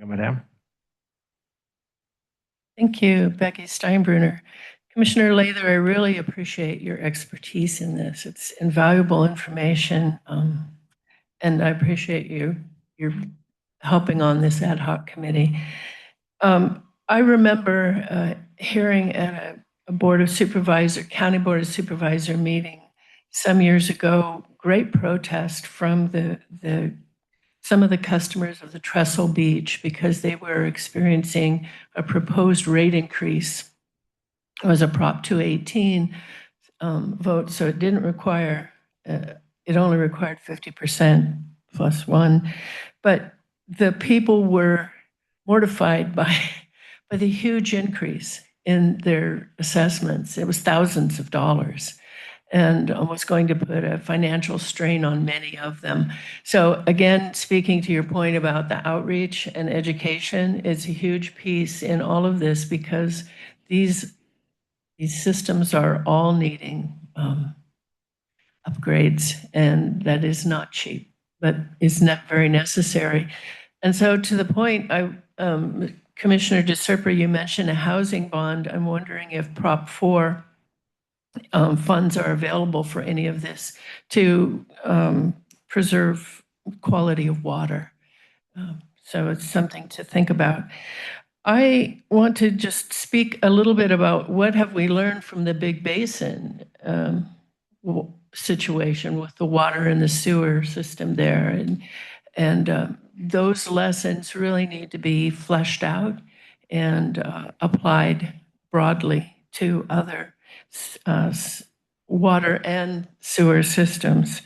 Madam. Thank you, Becky Steinbruner. Commissioner Lather, I really appreciate your expertise in this. It's invaluable information, and I appreciate your helping on this ad hoc committee. I remember hearing at a Board of Supervisor, County Board of Supervisor meeting some years ago, great protest from some of the customers of the Trestle Beach because they were experiencing a proposed rate increase. It was a Prop 218 vote, so it didn't require, it only required 50% plus one. But the people were mortified by the huge increase in their assessments. It was thousands of dollars and was going to put a financial strain on many of them. So again, speaking to your point about the outreach and education, it's a huge piece in all of this because these systems are all needing upgrades, and that is not cheap, but is not very necessary. And so to the point, Commissioner DeSerpa, you mentioned a housing bond. I'm wondering if Prop 4 funds are available for any of this to preserve quality of water. So it's something to think about. I want to just speak a little bit about what have we learned from the Big Basin situation with the water and the sewer system there. And those lessons really need to be fleshed out and applied broadly to other water and sewer systems.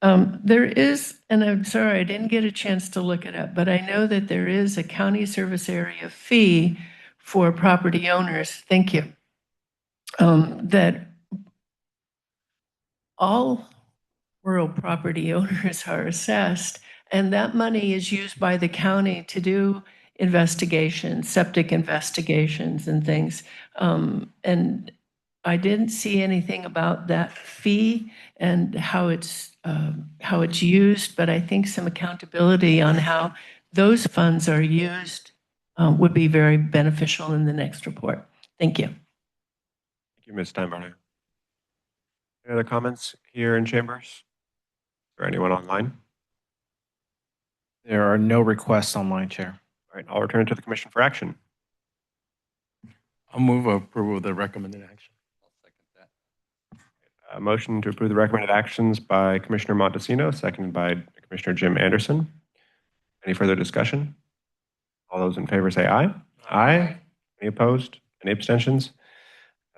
There is, and I'm sorry, I didn't get a chance to look it up, but I know that there is a county service area fee for property owners. Thank you. That all rural property owners are assessed, and that money is used by the county to do investigations, septic investigations and things. And I didn't see anything about that fee and how it's used, but I think some accountability on how those funds are used would be very beneficial in the next report. Thank you. Thank you, Ms. Steinbrenner. Any other comments here in chambers? Or anyone online? There are no requests online, Chair. All right, I'll return it to the Commission for action. I'll move approval of the recommended action. I'll second that. A motion to approve the recommended actions by Commissioner Montesino, seconded by Commissioner Jim Anderson. Any further discussion? All those in favor say aye. Aye. Any opposed? Any abstentions?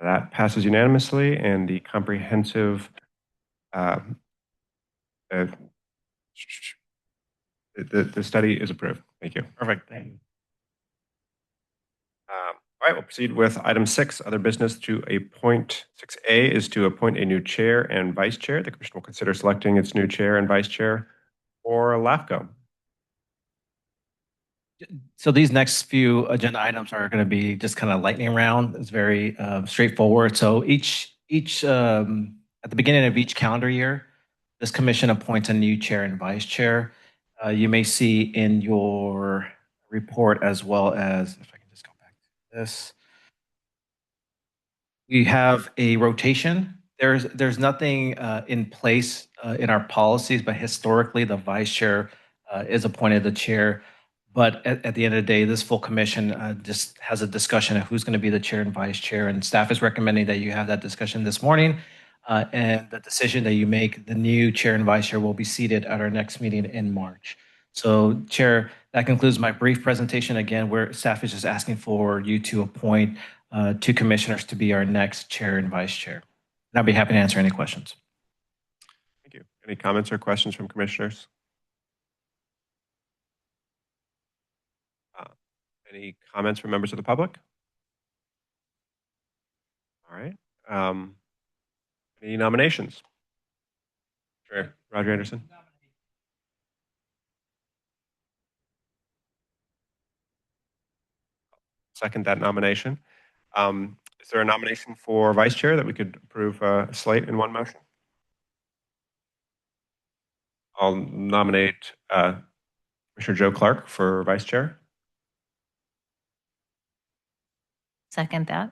That passes unanimously, and the comprehensive the study is approved. Thank you. Perfect. Thank you. All right, we'll proceed with item 6, other business to appoint. 6A is to appoint a new chair and vice chair. The Commission will consider selecting its new chair and vice chair for LAFCO. So these next few agenda items are going to be just kind of lightning round. It's very straightforward. So each at the beginning of each calendar year, this commission appoints a new chair and vice chair. You may see in your report, as well as, if I can just go back to this, we have a rotation. There's nothing in place in our policies, but historically the vice chair is appointed the chair. But at the end of the day, this full commission just has a discussion of who's going to be the chair and vice chair, and staff is recommending that you have that discussion this morning. And the decision that you make, the new chair and vice chair will be seated at our next meeting in March. So, Chair, that concludes my brief presentation. Again, where staff is just asking for you to appoint 2 commissioners to be our next chair and vice chair. And I'll be happy to answer any questions. Thank you. Any comments or questions from commissioners? Any comments from members of the public? All right. Any nominations? Sure. Roger Anderson. Second that nomination. Is there a nomination for vice chair that we could approve a slate in one motion? I'll nominate Commissioner Joe Clark for vice chair. Second that.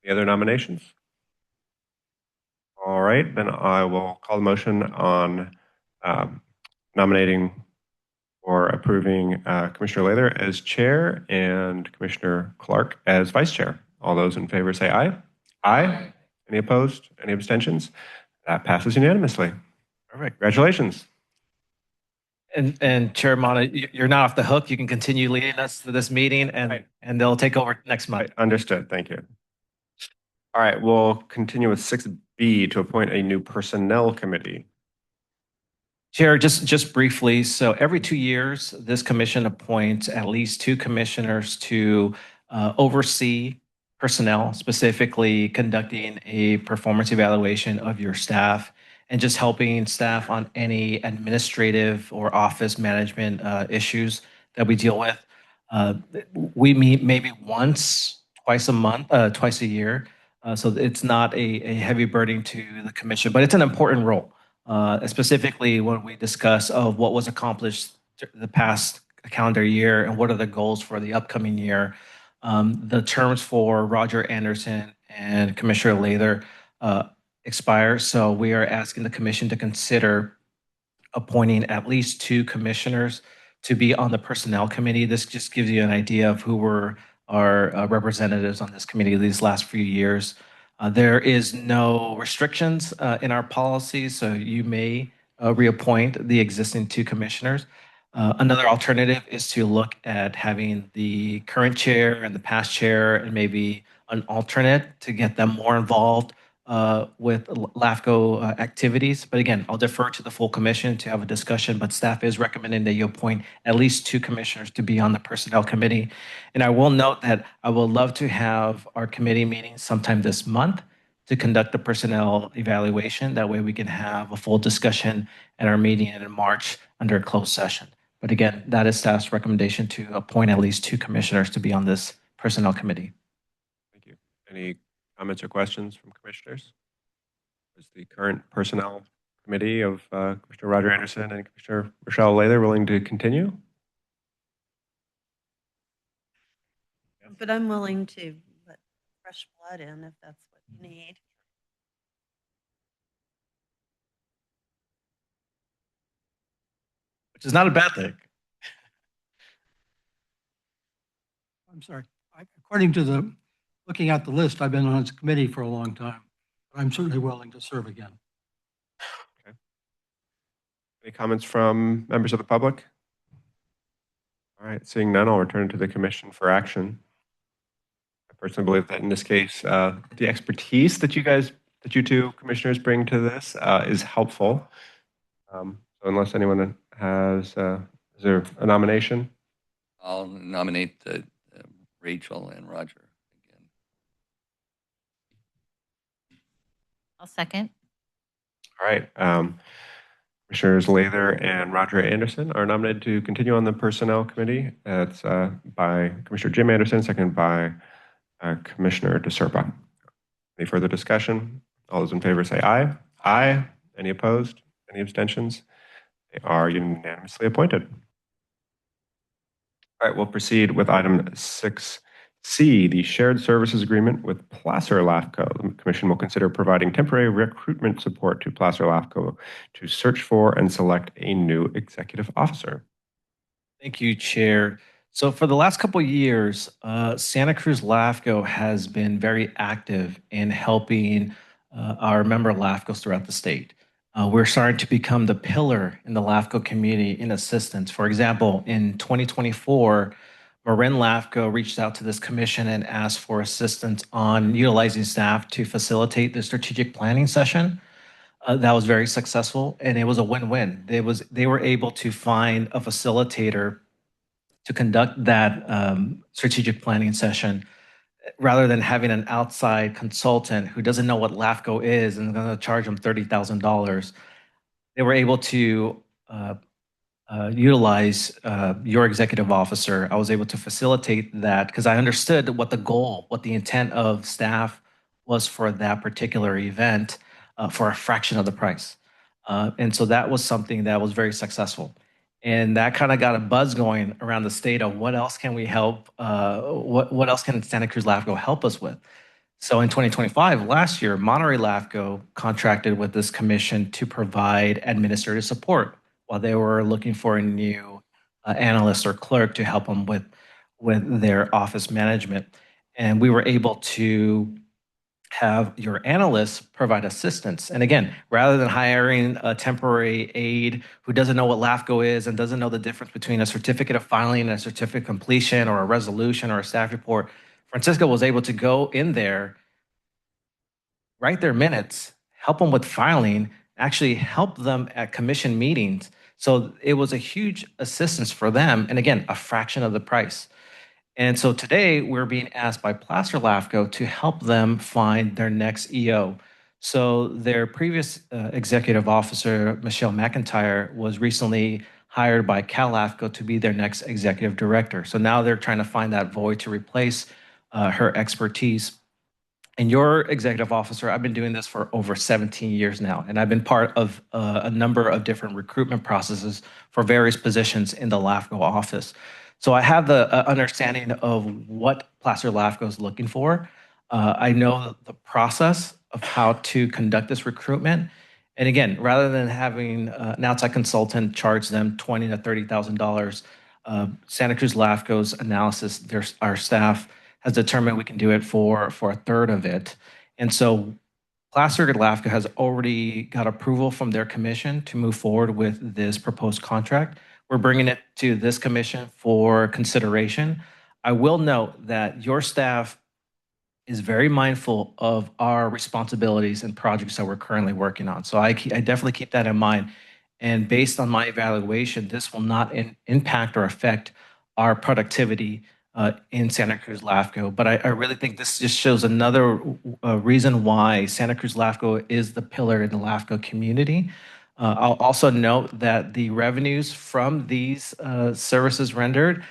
Any other nominations? All right, then I will call the motion on nominating or approving Commissioner Lather as chair and Commissioner Clark as vice chair. All those in favor say aye. Aye. Any opposed? Any abstentions? That passes unanimously. Perfect. Congratulations. And Chair Mata, you're not off the hook. You can continue leading us through this meeting, and Right. and they'll take over next month. Right, understood. Thank you. All right, we'll continue with 6B to appoint a new personnel committee. Chair, just briefly, so every 2 years, this commission appoints at least 2 commissioners to oversee personnel, specifically conducting a performance evaluation of your staff and just helping staff on any administrative or office management issues that we deal with. We meet maybe once, twice a month, twice a year. So it's not a heavy burden to the commission, but it's an important role. Specifically when we discuss of what was accomplished the past calendar year and what are the goals for the upcoming year. The terms for Roger Anderson and Commissioner Lather expire, so we are asking the commission to consider appointing at least 2 commissioners to be on the personnel committee. This just gives you an idea of who were our representatives on this committee these last few years. There is no restrictions in our policies, so you may reappoint the existing 2 commissioners. Another alternative is to look at having the current chair and the past chair and maybe an alternate to get them more involved with LAFCO activities. But again, I'll defer to the full commission to have a discussion, but staff is recommending that you appoint at least 2 commissioners to be on the personnel committee. And I will note that I would love to have our committee meeting sometime this month to conduct the personnel evaluation. That way we can have a full discussion at our meeting in March under a closed session. But again, that is staff's recommendation to appoint at least 2 commissioners to be on this personnel committee. Thank you. Any comments or questions from commissioners? Is the current personnel committee of Commissioner Roger Anderson and Commissioner Rochelle Lather willing to continue? But I'm willing to let fresh blood in if that's what you need. Which is not a bad thing. I'm sorry. According to looking at the list, I've been on its committee for a long time. But I'm certainly willing to serve again. Okay. Any comments from members of the public? All right, seeing none, I'll return to the commission for action. I personally believe that in this case, the expertise that you 2 commissioners bring to this is helpful. So unless anyone has, is there a nomination? I'll nominate Rachel and Roger again. I'll second. All right. Commissioners Lather and Roger Anderson are nominated to continue on the Personnel Committee. That's by Commissioner Jim Anderson, seconded by Commissioner DeSerpa. Any further discussion? All those in favor say aye. Aye. Any opposed? Any abstentions? They are unanimously appointed. All right, we'll proceed with item 6C, the shared services agreement with Placer LAFCO. The commission will consider providing temporary recruitment support to Placer LAFCO to search for and select a new executive officer. Thank you, Chair. So for the last couple of years, Santa Cruz LAFCO has been very active in helping our member LAFCOs throughout the state. We're starting to become the pillar in the LAFCO community in assistance. For example, in 2024, Marin LAFCO reached out to this commission and asked for assistance on utilizing staff to facilitate the strategic planning session. That was very successful, and it was a win-win. They were able to find a facilitator to conduct that strategic planning session rather than having an outside consultant who doesn't know what LAFCO is and going to charge them $30,000. They were able to utilize your executive officer. I was able to facilitate that because I understood what the intent of staff was for that particular event for a fraction of the price. And so that was something that was very successful. And that kind of got a buzz going around the state of what else can we help, what else can Santa Cruz LAFCO help us with? So in 2025, last year, Monterey LAFCO contracted with this commission to provide administrative support while they were looking for a new analyst or clerk to help them with their office management. And we were able to have your analysts provide assistance. And again, rather than hiring a temporary aide who doesn't know what LAFCO is and doesn't know the difference between a certificate of filing and a certificate of completion or a resolution or a staff report, Francisco was able to go in there, write their minutes, help them with filing, actually help them at commission meetings. So it was a huge assistance for them. And again, a fraction of the price. And so today we're being asked by Placer LAFCO to help them find their next EO. So their previous executive officer, Michelle McIntyre, was recently hired by Cal LAFCO to be their next executive director. So now they're trying to find that void to replace her expertise. And your executive officer, I've been doing this for over 17 years now, and I've been part of a number of different recruitment processes for various positions in the LAFCO office. So I have the understanding of what Placer LAFCO is looking for. I know the process of how to conduct this recruitment. And again, rather than having an outside consultant charge them $20,000 to $30,000, Santa Cruz LAFCO's analysis, our staff has determined we can do it for a third of it. And so Placer LAFCO has already got approval from their commission to move forward with this proposed contract. We're bringing it to this commission for consideration. I will note that your staff is very mindful of our responsibilities and projects that we're currently working on. So I definitely keep that in mind. And based on my evaluation, this will not impact or affect our productivity in Santa Cruz LAFCO. But I really think this just shows another reason why Santa Cruz LAFCO is the pillar in the LAFCO community. I'll also note that the revenues from these services rendered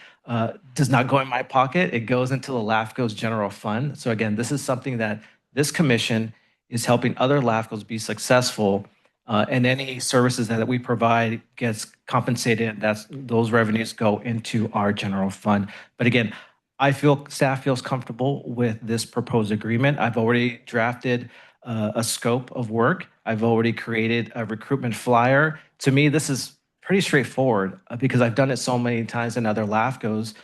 does not go in my pocket. It goes into the LAFCO's general fund. So again, this is something that this commission is helping other LAFCOs be successful, and any services that we provide gets compensated. Those revenues go into our general fund. But again, I feel staff feels comfortable with this proposed agreement. I've already drafted a scope of work. I've already created a recruitment flyer. To me, this is pretty straightforward because I've done it so many times in other LAFCOs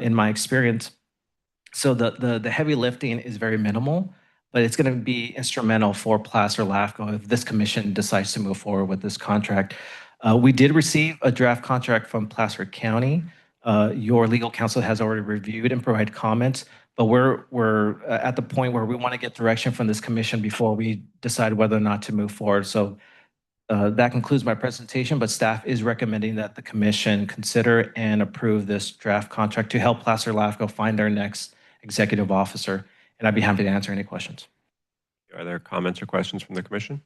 in my experience. So the heavy lifting is very minimal, but it's going to be instrumental for Placer LAFCO if this commission decides to move forward with this contract. We did receive a draft contract from Placer County. Your legal counsel has already reviewed and provided comments, but we're at the point where we want to get direction from this commission before we decide whether or not to move forward. So that concludes my presentation, but staff is recommending that the commission consider and approve this draft contract to help Placer LAFCO find their next executive officer. And I'd be happy to answer any questions. Are there comments or questions from the commission?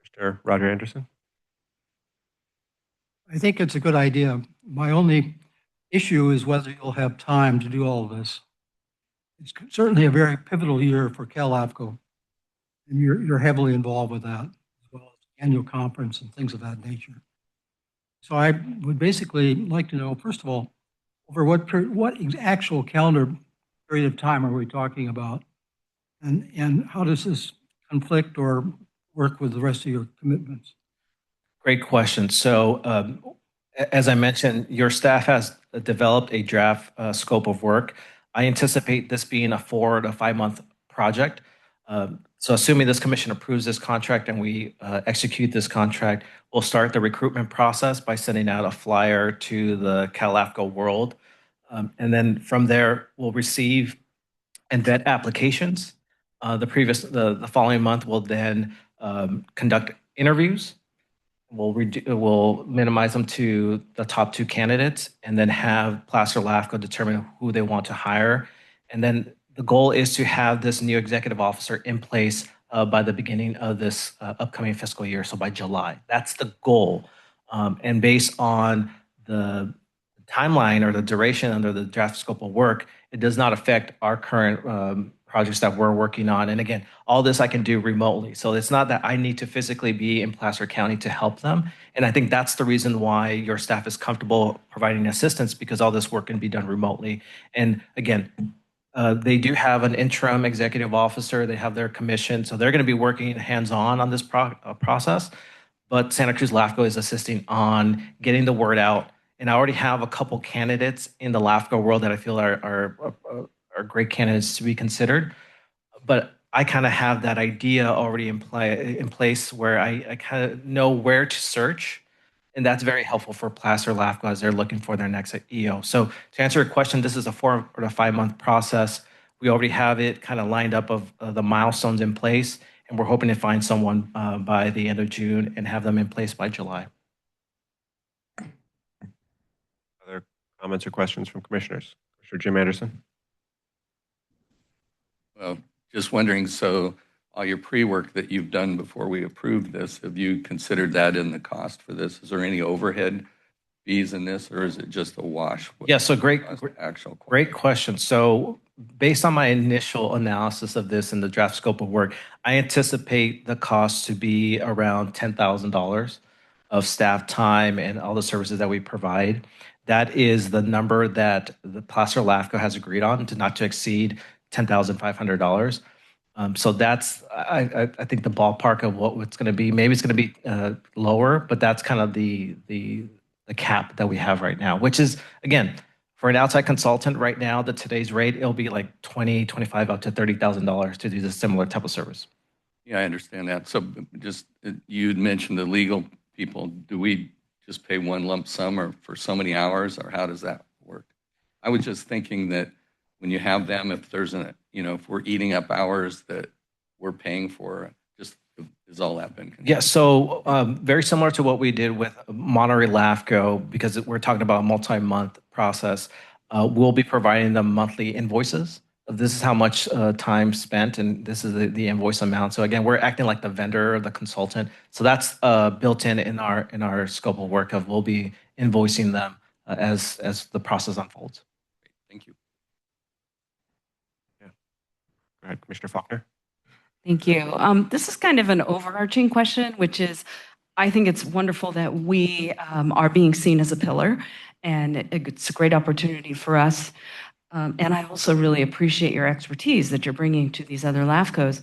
Mr. Roger Anderson? I think it's a good idea. My only issue is whether you'll have time to do all of this. It's certainly a very pivotal year for Cal LAFCO, and you're heavily involved with that, as well as annual conference and things of that nature. So I would basically like to know, first of all, over what actual calendar period of time are we talking about? And how does this conflict or work with the rest of your commitments? Great question. So as I mentioned, your staff has developed a draft scope of work. I anticipate this being a 4 to 5 month project. So assuming this commission approves this contract and we execute this contract, we'll start the recruitment process by sending out a flyer to the Cal LAFCO world. And then from there, we'll receive and vet applications. The following month, we'll then conduct interviews. We'll minimize them to the top 2 candidates and then have Placer LAFCO determine who they want to hire. And then the goal is to have this new executive officer in place by the beginning of this upcoming fiscal year, so by July. That's the goal. And based on the timeline or the duration under the draft scope of work, it does not affect our current projects that we're working on. And again, all this I can do remotely. So it's not that I need to physically be in Placer County to help them. And I think that's the reason why your staff is comfortable providing assistance, because all this work can be done remotely. And again, they do have an interim executive officer. They have their commission. So they're going to be working hands-on on this process. But Santa Cruz LAFCO is assisting on getting the word out. And I already have a couple candidates in the LAFCO world that I feel are great candidates to be considered. But I kind of have that idea already in place where I kind of know where to search. And that's very helpful for Placer LAFCO as they're looking for their next EO. So to answer your question, this is a 4 or 5 month process. We already have it kind of lined up of the milestones in place, and we're hoping to find someone by the end of June and have them in place by July. Other comments or questions from commissioners? Commissioner Jim Anderson. Well, just wondering, so all your pre-work that you've done before we approved this, have you considered that in the cost for this? Is there any overhead fees in this, or is it just a wash? Yeah, so great question. So based on my initial analysis of this and the draft scope of work, I anticipate the cost to be around $10,000 of staff time and all the services that we provide. That is the number that the Placer LAFCO has agreed on, to not to exceed $10,500. So that's, I think, the ballpark of what it's going to be. Maybe it's going to be lower, but that's kind of the cap that we have right now, which is, again, for an outside consultant right now, today's rate, it'll be like $20,000, $25,000 up to $30,000 to do this similar type of service. Yeah, I understand that. So just, you'd mentioned the legal people. Do we just pay one lump sum or for so many hours, or how does that work? I was just thinking that when you have them, if there's if we're eating up hours that we're paying for, just is all that been considered? Yeah, so very similar to what we did with Monterey LAFCO, because we're talking about a multi-month process. We'll be providing them monthly invoices. This is how much time spent, and this is the invoice amount. So again, we're acting like the vendor or the consultant. So that's built in our scope of work of we'll be invoicing them as the process unfolds. Thank you. Go ahead, Commissioner Faulkner. Thank you. This is kind of an overarching question, which is, I think it's wonderful that we are being seen as a pillar, and it's a great opportunity for us. And I also really appreciate your expertise that you're bringing to these other LAFCOs.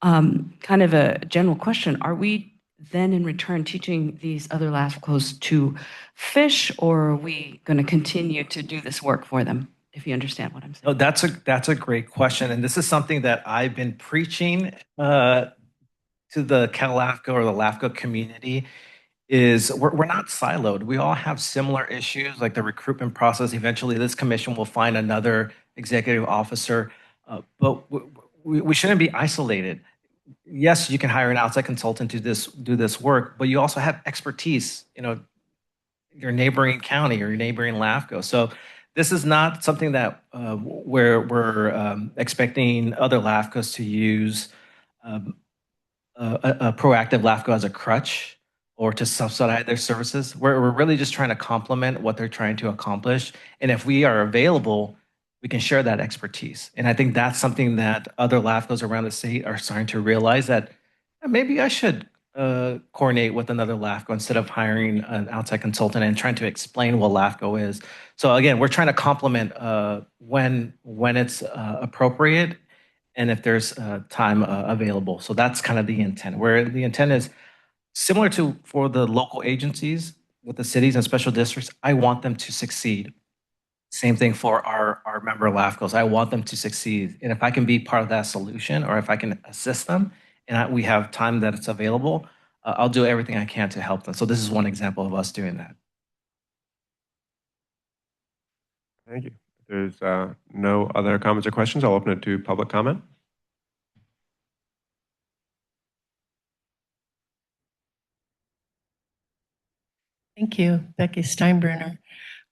Kind of a general question, are we then in return teaching these other LAFCOs to fish, or are we going to continue to do this work for them? If you understand what I'm saying. Oh, that's a great question, and this is something that I've been preaching to the LAFCO or the LAFCO community. Is we're not siloed. We all have similar issues, like the recruitment process. Eventually, this commission will find another executive officer, but we shouldn't be isolated. Yes, you can hire an outside consultant to do this work, but you also have expertise. Your neighboring county or your neighboring LAFCO. So this is not something that we're expecting other LAFCOs to use a proactive LAFCO as a crutch or to subsidize their services. We're really just trying to complement what they're trying to accomplish. And if we are available, we can share that expertise. And I think that's something that other LAFCOs around the state are starting to realize, that maybe I should coordinate with another LAFCO instead of hiring an outside consultant and trying to explain what LAFCO is. So again, we're trying to complement when it's appropriate and if there's time available. So that's kind of the intent. Where the intent is similar to for the local agencies with the cities and special districts, I want them to succeed. Same thing for our member LAFCOs. I want them to succeed. And if I can be part of that solution, or if I can assist them, and we have time that it's available, I'll do everything I can to help them. So this is one example of us doing that. Thank you. If there's no other comments or questions, I'll open it to public comment. Thank you, Becky Steinbruner.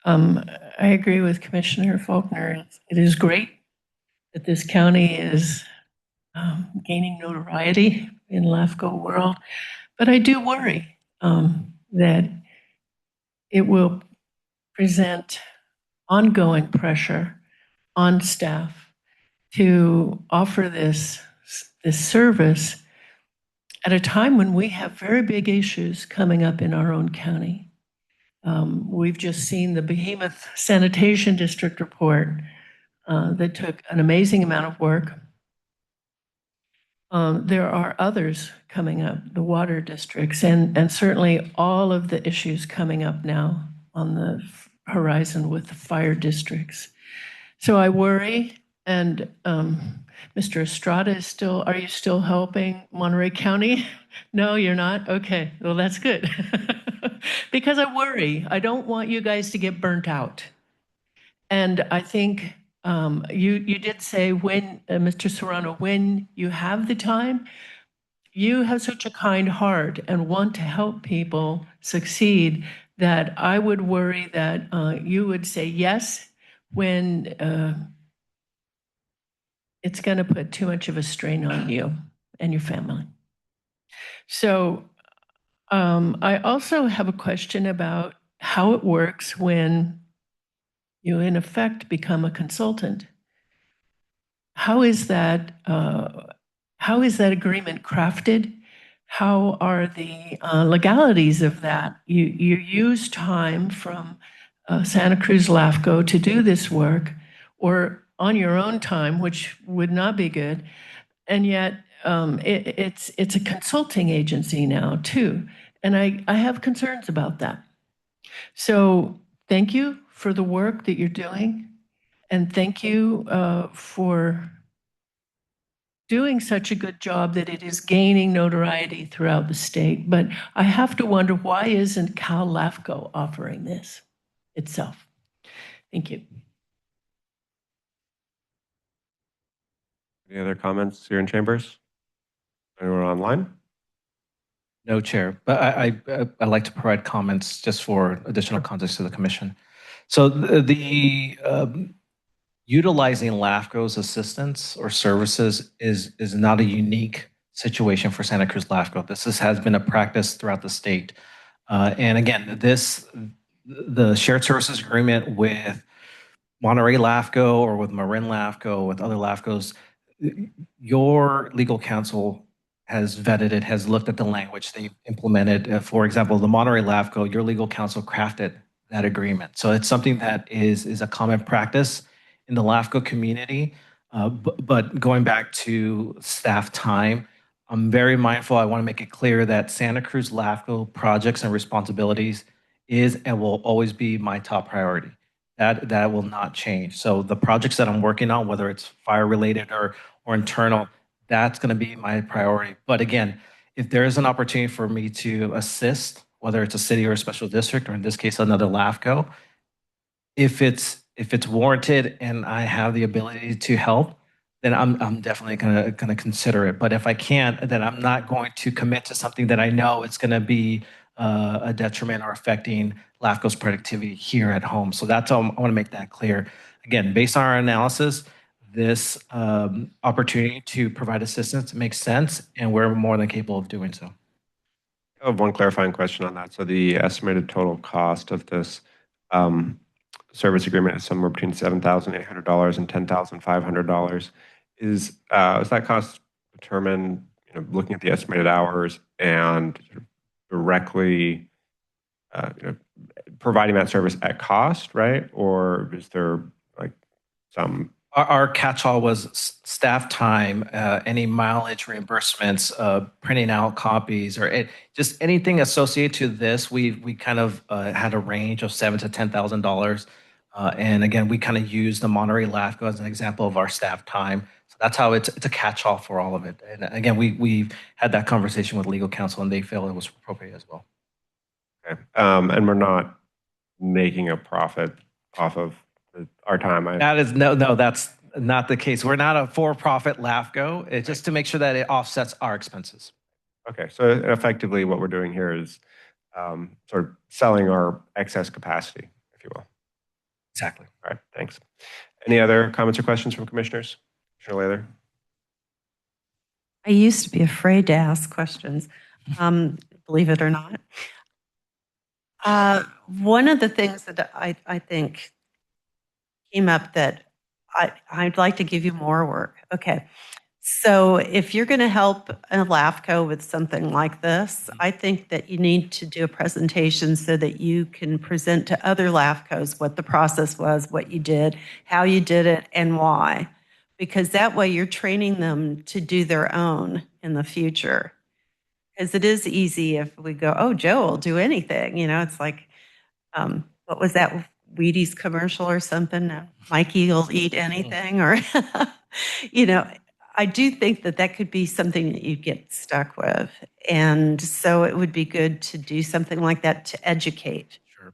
I agree with Commissioner Faulkner. It is great that this county is gaining notoriety in LAFCO world, but I do worry that it will present ongoing pressure on staff to offer this service at a time when we have very big issues coming up in our own county. We've just seen the Behemoth Sanitation District report that took an amazing amount of work. There are others coming up, the water districts, and certainly all of the issues coming up now on the horizon with the fire districts. So I worry, and Mr. Estrada is still, are you still helping Monterey County? No, you're not? Okay, well, that's good. Because I worry. I don't want you guys to get burnt out. And I think you did say when, Mr. Serrano, when you have the time, you have such a kind heart and want to help people succeed that I would worry that you would say yes when it's going to put too much of a strain on you and your family. So I also have a question about how it works when you, in effect, become a consultant. How is that agreement crafted? How are the legalities of that? You use time from Santa Cruz LAFCO to do this work, or on your own time, which would not be good. And yet, it's a consulting agency now too, and I have concerns about that. So thank you for the work that you're doing, and thank you for doing such a good job that it is gaining notoriety throughout the state. But I have to wonder, why isn't Cal LAFCO offering this itself? Thank you. Any other comments here in chambers? Anyone online? No, Chair, but I'd like to provide comments just for additional context to the commission. So the utilizing LAFCO's assistance or services is not a unique situation for Santa Cruz LAFCO. This has been a practice throughout the state. And again, the shared services agreement with Monterey LAFCO or with Marin LAFCO, with other LAFCOs, your legal counsel has vetted it, has looked at the language they implemented. For example, the Monterey LAFCO, your legal counsel crafted that agreement. So it's something that is a common practice in the LAFCO community. But going back to staff time, I'm very mindful. I want to make it clear that Santa Cruz LAFCO projects and responsibilities is and will always be my top priority. That will not change. So the projects that I'm working on, whether it's fire related or internal, that's going to be my priority. But again, if there is an opportunity for me to assist, whether it's a city or a special district, or in this case, another LAFCO, if it's warranted and I have the ability to help, then I'm definitely gonna consider it. But if I can't, then I'm not going to commit to something that I know it's going to be a detriment or affecting LAFCO's productivity here at home. So that's all, I want to make that clear. Again, based on our analysis, this opportunity to provide assistance makes sense, and we're more than capable of doing so. I have one clarifying question on that. So the estimated total cost of this service agreement is somewhere between $7,800 and $10,500. Is that cost determined, looking at the estimated hours and directly providing that service at cost, right? Or is there like some? Our catch-all was staff time, any mileage reimbursements, printing out copies, or just anything associated to this. We kind of had a range of $7,000 to $10,000, and again, we kind of used the Monterey LAFCO as an example of our staff time. So that's how it's a catch-all for all of it. And again, we had that conversation with legal counsel, and they felt it was appropriate as well. Okay, and we're not making a profit off of our time. That is no, that's not the case. We're not a for-profit LAFCO. It's just to make sure that it offsets our expenses. Okay, so effectively what we're doing here is sort of selling our excess capacity, if you will. Exactly. All right, thanks. Any other comments or questions from commissioners? Commissioner Lather? I used to be afraid to ask questions, believe it or not. One of the things that I think came up that I'd like to give you more work. Okay. So if you're going to help a LAFCO with something like this, I think that you need to do a presentation so that you can present to other LAFCOs what the process was, what you did, how you did it, and why. Because that way you're training them to do their own in the future. Because it is easy if we go, oh, Joe will do anything. It's like, what was that Wheaties commercial or something? Mikey will eat anything, or, you know, I do think that that could be something that you get stuck with. And so it would be good to do something like that to educate. Sure.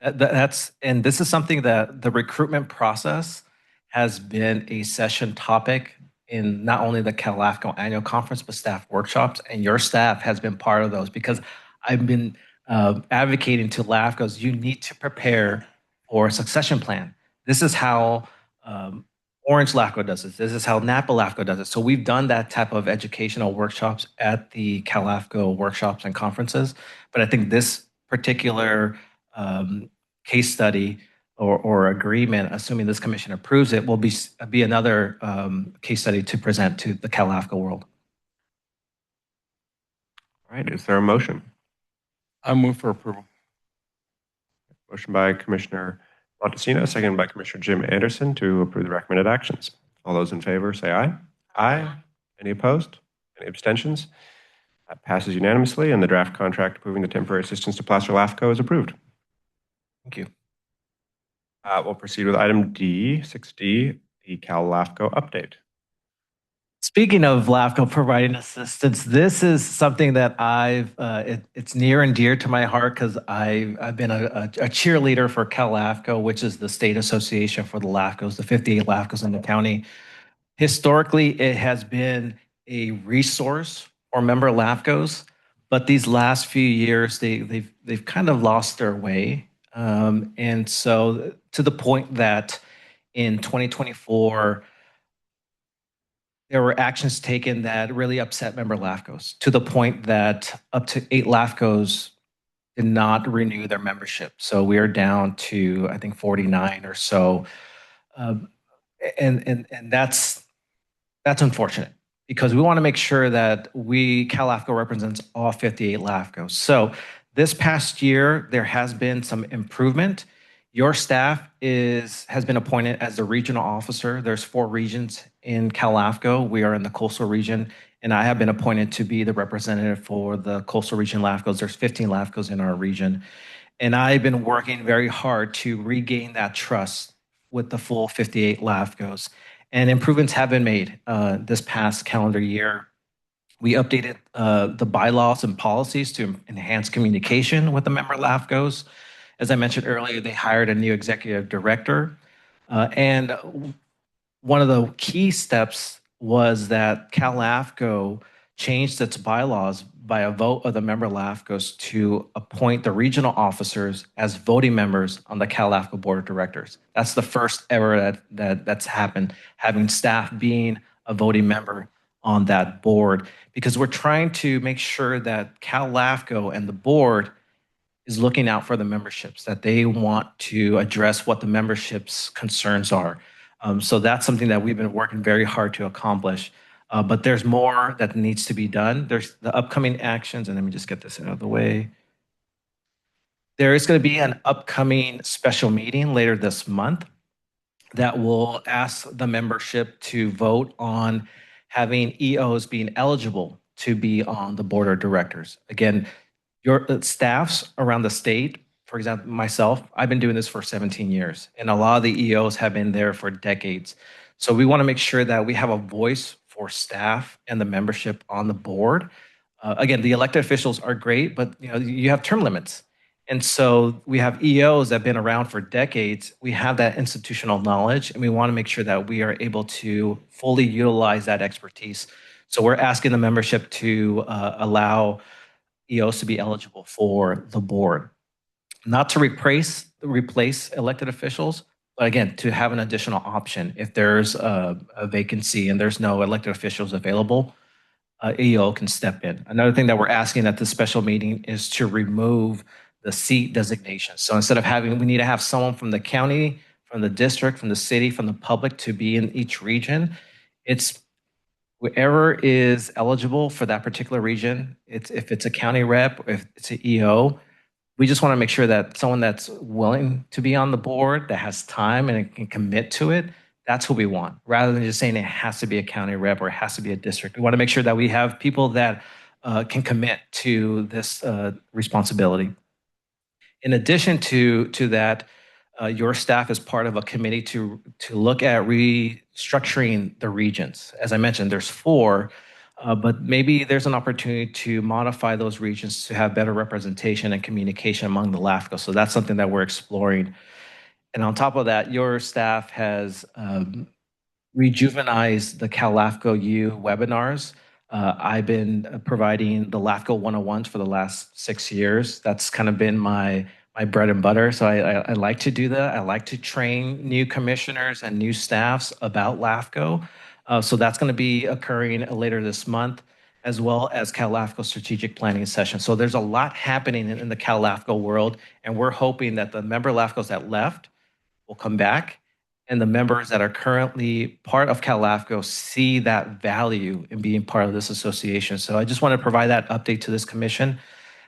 And this is something that the recruitment process has been a session topic in not only the CalAFCO annual conference, but staff workshops. And your staff has been part of those because I've been advocating to LAFCOs, you need to prepare for a succession plan. This is how Orange LAFCO does it. This is how Napa LAFCO does it. So we've done that type of educational workshops at the CalAFCO workshops and conferences. But I think this particular case study or agreement, assuming this commission approves it, will be another case study to present to the CalAFCO world. All right, is there a motion? I move for approval. Motion by Commissioner Montesino, seconded by Commissioner Jim Anderson to approve the recommended actions. All those in favor say aye. Aye. Any opposed? Any abstentions? That passes unanimously, and the draft contract approving the temporary assistance to Placer LAFCO is approved. Thank you. We'll proceed with item D, 6D, the Cal LAFCO update. Speaking of LAFCO providing assistance, this is something that it's near and dear to my heart because I've been a cheerleader for Cal LAFCO, which is the state association for the LAFCOs, the 58 LAFCOs in the county. Historically, it has been a resource for member LAFCOs, but these last few years, they've kind of lost their way. And so to the point that in 2024, there were actions taken that really upset member LAFCOs to the point that up to 8 LAFCOs did not renew their membership. So we are down to, I think, 49 or so. And that's unfortunate because we want to make sure that Cal LAFCO represents all 58 LAFCOs. So this past year, there has been some improvement. Your staff has been appointed as the regional officer. There's 4 regions in Cal LAFCO. We are in the coastal region, and I have been appointed to be the representative for the coastal region LAFCOs. There's 15 LAFCOs in our region, and I've been working very hard to regain that trust with the full 58 LAFCOs. And improvements have been made this past calendar year. We updated the bylaws and policies to enhance communication with the member LAFCOs. As I mentioned earlier, they hired a new executive director. And one of the key steps was that Cal LAFCO changed its bylaws by a vote of the member LAFCOs to appoint the regional officers as voting members on the Cal LAFCO board of directors. That's the first ever that's happened, having staff being a voting member on that board, because we're trying to make sure that Cal LAFCO and the board is looking out for the memberships, that they want to address what the membership's concerns are. So that's something that we've been working very hard to accomplish. But there's more that needs to be done. There's the upcoming actions, and let me just get this out of the way. There is going to be an upcoming special meeting later this month that will ask the membership to vote on having EOs being eligible to be on the board of directors. Again, your staffs around the state, for example, myself, I've been doing this for 17 years, and a lot of the EOs have been there for decades. So we want to make sure that we have a voice for staff and the membership on the board. Again, the elected officials are great, but you have term limits. And so we have EOs that have been around for decades. We have that institutional knowledge, and we want to make sure that we are able to fully utilize that expertise. So we're asking the membership to allow EOs to be eligible for the board. Not to replace elected officials, but again, to have an additional option. If there's a vacancy and there's no elected officials available, EO can step in. Another thing that we're asking at this special meeting is to remove the seat designation. So instead of we need to have someone from the county, from the district, from the city, from the public to be in each region. It's whoever is eligible for that particular region. If it's a county rep, or if it's an EO, we just want to make sure that someone that's willing to be on the board, that has time and can commit to it, that's who we want, rather than just saying it has to be a county rep or it has to be a district. We want to make sure that we have people that can commit to this responsibility. In addition to that, your staff is part of a committee to look at restructuring the regions. As I mentioned, there's 4, but maybe there's an opportunity to modify those regions to have better representation and communication among the LAFCO. So that's something that we're exploring. And on top of that, your staff has rejuvenized the Cal LAFCO U webinars. I've been providing the LAFCO 101s for the last 6 years. That's kind of been my bread and butter. So I like to do that. I like to train new commissioners and new staffs about LAFCO. So that's going to be occurring later this month, as well as Cal LAFCO strategic planning session. So there's a lot happening in the Cal LAFCO world, and we're hoping that the member LAFCOs that left will come back, and the members that are currently part of Cal LAFCO see that value in being part of this association. So I just want to provide that update to this commission.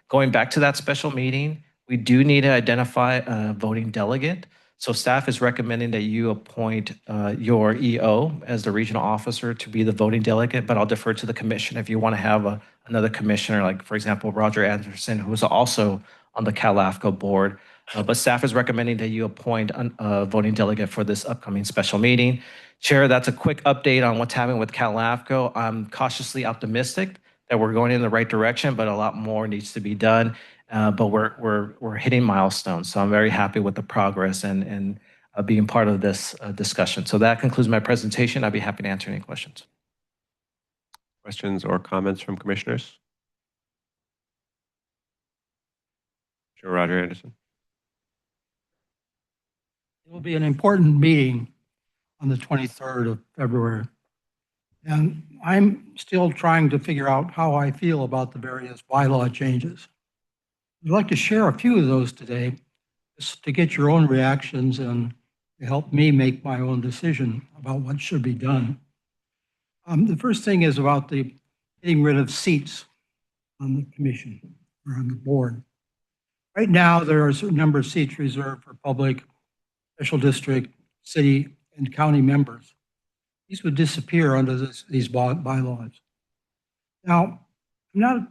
Going back to that special meeting, we do need to identify a voting delegate. So staff is recommending that you appoint your EO as the regional officer to be the voting delegate, but I'll defer to the commission if you want to have another commissioner, like for example, Roger Anderson, who is also on the Cal LAFCO board. But staff is recommending that you appoint a voting delegate for this upcoming special meeting. Chair, that's a quick update on what's happening with Cal LAFCO. I'm cautiously optimistic that we're going in the right direction, but a lot more needs to be done. But we're hitting milestones, so I'm very happy with the progress and being part of this discussion. So that concludes my presentation. I'd be happy to answer any questions. Questions or comments from commissioners? Sure, Roger Anderson. It will be an important meeting on the 23rd of February. And I'm still trying to figure out how I feel about the various bylaw changes. I'd like to share a few of those today, just to get your own reactions and to help me make my own decision about what should be done. The first thing is about the getting rid of seats on the commission or on the board. Right now, there are a certain number of seats reserved for public, special district, city, and county members. These would disappear under these bylaws. Now, I'm not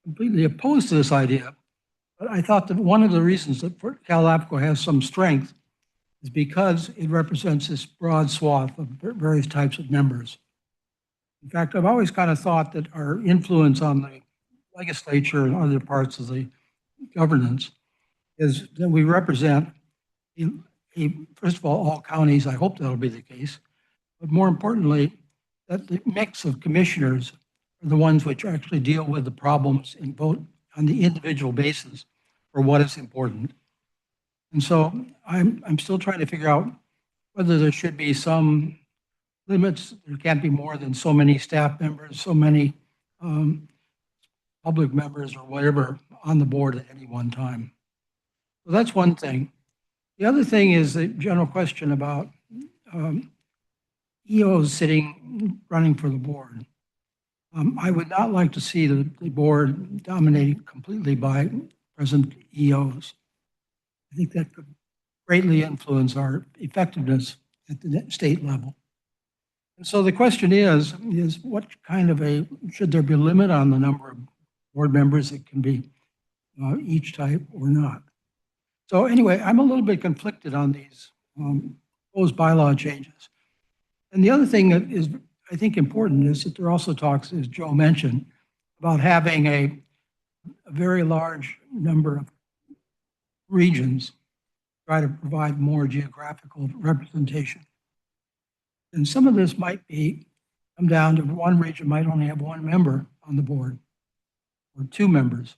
completely opposed to this idea, but I thought that one of the reasons that Cal LAFCO has some strength is because it represents this broad swath of various types of members. In fact, I've always kind of thought that our influence on the legislature and other parts of the governance is that we represent, first of all counties. I hope that'll be the case. But more importantly, that the mix of commissioners are the ones which actually deal with the problems and vote on the individual basis for what is important. And so I'm still trying to figure out whether there should be some limits. There can't be more than so many staff members, so many public members or whatever on the board at any one time. So that's one thing. The other thing is the general question about EOs running for the board. I would not like to see the board dominated completely by present EOs. I think that could greatly influence our effectiveness at the state level. And so the question is what kind of should there be a limit on the number of board members that can be each type or not? So anyway, I'm a little bit conflicted on these proposed bylaw changes. And the other thing that is, I think, important is that there also talks, as Joe mentioned, about having a very large number of regions, try to provide more geographical representation. And some of this might come down to one region might only have one member on the board or 2 members.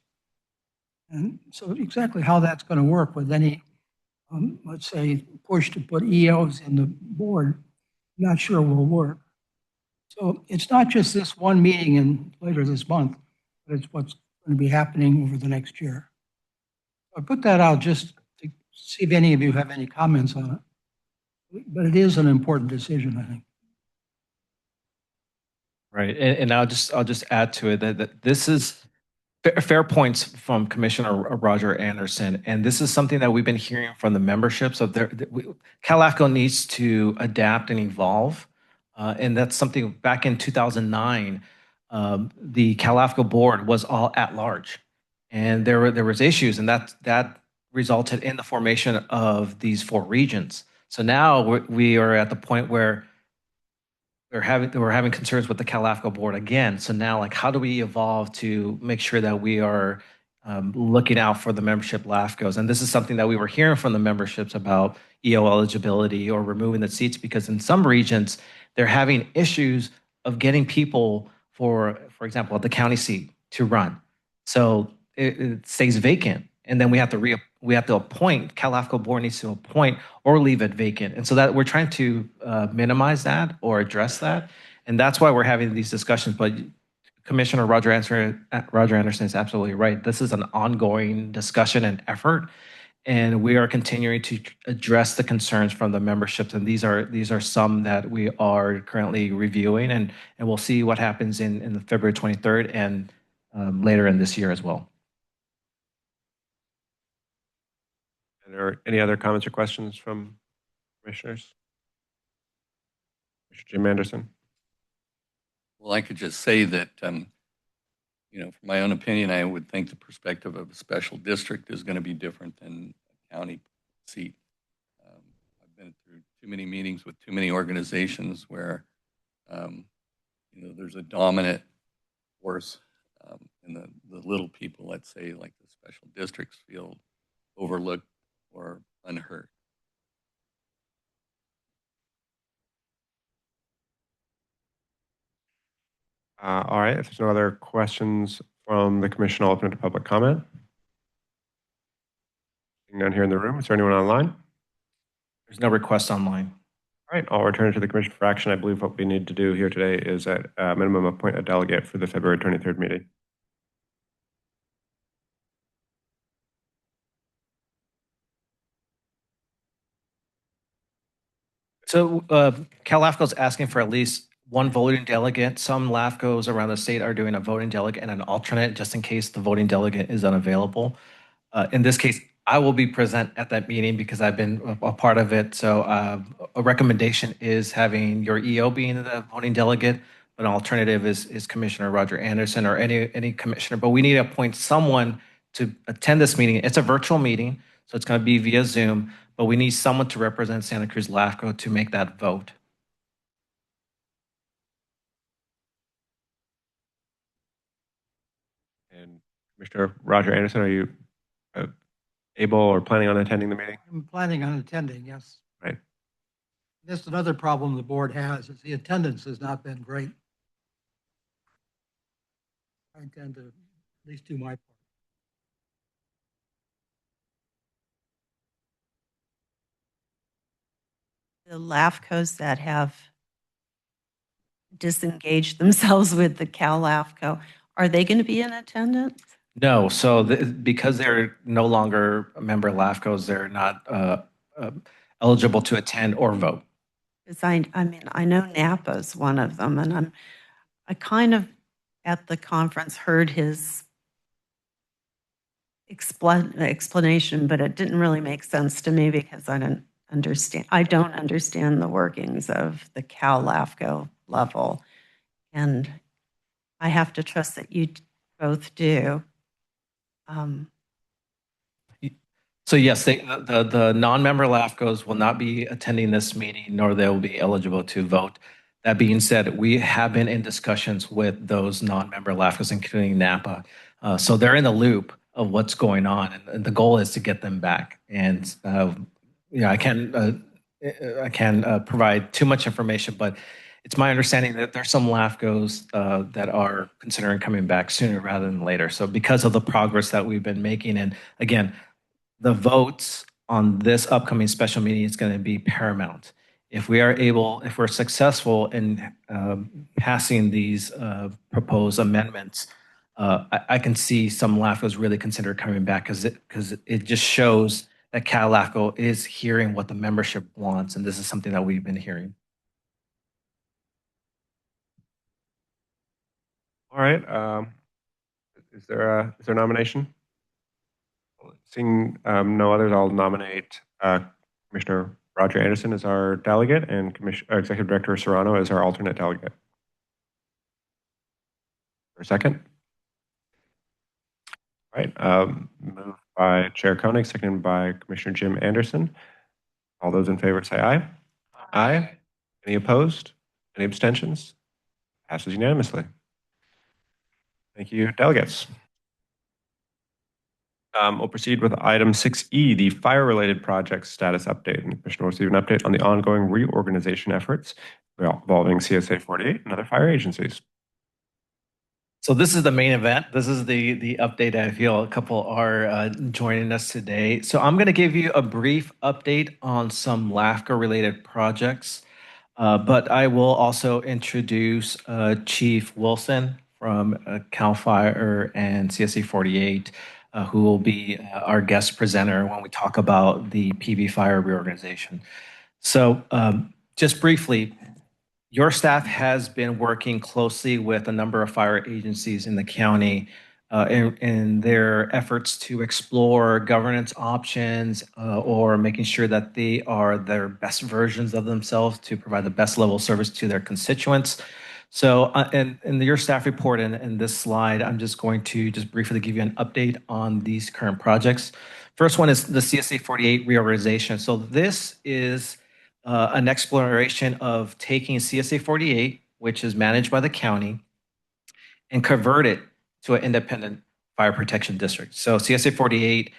And so exactly how that's going to work with any, let's say, push to put EOs in the board, I'm not sure will work. So it's not just this one meeting later this month, but it's what's going to be happening over the next year. I put that out just to see if any of you have any comments on it. But it is an important decision, I think. Right. And I'll just add to it that this is fair points from Commissioner Roger Anderson. And this is something that we've been hearing from the memberships of Cal LAFCO needs to adapt and evolve. And that's something back in 2009, the Cal LAFCO board was all at large. And there was issues, and that resulted in the formation of these 4 regions. So now we are at the point where we're having concerns with the Cal LAFCO board again. So now, like, how do we evolve to make sure that we are looking out for the membership LAFCOs? And this is something that we were hearing from the memberships about EO eligibility or removing the seats, because in some regions they're having issues of getting people for example, at the county seat to run. So it stays vacant, and then we have to appoint. Cal LAFCO board needs to appoint or leave it vacant, and so that we're trying to minimize that or address that, and that's why we're having these discussions. But Commissioner Roger Anderson is absolutely right. This is an ongoing discussion and effort, and we are continuing to address the concerns from the memberships. And these are some that we are currently reviewing, and we'll see what happens in the February 23rd and later in this year as well. Are there any other comments or questions from commissioners? Mr. Jim Anderson. Well, I could just say that, from my own opinion, I would think the perspective of a special district is going to be different than a county seat. I've been through too many meetings with too many organizations where, there's a dominant force, and the little people, let's say, like the special districts, feel overlooked or unheard. All right. If there's no other questions from the commission, I'll open it to public comment. Seeing none here in the room. Is there anyone online? There's no request online. All right. I'll return it to the commission for action. I believe what we need to do here today is at minimum appoint a delegate for the February 23rd meeting. So Cal LAFCO is asking for at least 1 voting delegate. Some LAFCOs around the state are doing a voting delegate and an alternate just in case the voting delegate is unavailable. In this case, I will be present at that meeting because I've been a part of it. So a recommendation is having your EO being the voting delegate. An alternative is Commissioner Roger Anderson or any commissioner. But we need to appoint someone to attend this meeting. It's a virtual meeting, so it's going to be via Zoom. But we need someone to represent Santa Cruz LAFCO to make that vote. And Commissioner Roger Anderson, are you able or planning on attending the meeting? I'm planning on attending, yes. Right. That's another problem the board has, is the attendance has not been great. I intend to at least do my part. The LAFCOs that have disengaged themselves with the Cal LAFCO, are they going to be in attendance? No, so because they're no longer a member of LAFCOs, they're not eligible to attend or vote. Because I mean, I know Napa's one of them, and I kind of at the conference heard his explanation, but it didn't really make sense to me because I don't understand the workings of the Cal LAFCO level, and I have to trust that you both do. So yes, the non-member LAFCOs will not be attending this meeting, nor they will be eligible to vote. That being said, we have been in discussions with those non-member LAFCOs, including Napa. So they're in the loop of what's going on, and the goal is to get them back. And I can't provide too much information, but it's my understanding that there's some LAFCOs that are considering coming back sooner rather than later. So because of the progress that we've been making, and again, the votes on this upcoming special meeting is going to be paramount. If we're successful in passing these proposed amendments, I can see some LAFCOs really consider coming back because it just shows that LAFCO is hearing what the membership wants, and this is something that we've been hearing. All right. Is there a nomination? Seeing no others, I'll nominate Commissioner Roger Anderson as our delegate and Executive Director Serrano as our alternate delegate. For a second. All right. Moved by Chair Koenig, seconded by Commissioner Jim Anderson. All those in favor say aye. Aye. Any opposed? Any abstentions? Passes unanimously. Thank you, delegates. We'll proceed with item 6E, the fire-related project status update. And the Commissioner will receive an update on the ongoing reorganization efforts involving CSA 48 and other fire agencies. So this is the main event. This is the update. I feel a couple are joining us today. So I'm going to give you a brief update on some LAFCO-related projects, but I will also introduce Chief Wilson from CAL FIRE and CSA 48, who will be our guest presenter when we talk about the PV fire reorganization. So just briefly, your staff has been working closely with a number of fire agencies in the county in their efforts to explore governance options or making sure that they are their best versions of themselves to provide the best level of service to their constituents. So in your staff report and in this slide, I'm just going to just briefly give you an update on these current projects. First one is the CSA 48 reorganization. So this is an exploration of taking CSA 48, which is managed by the county, and convert it to an independent fire protection district. So CSA 48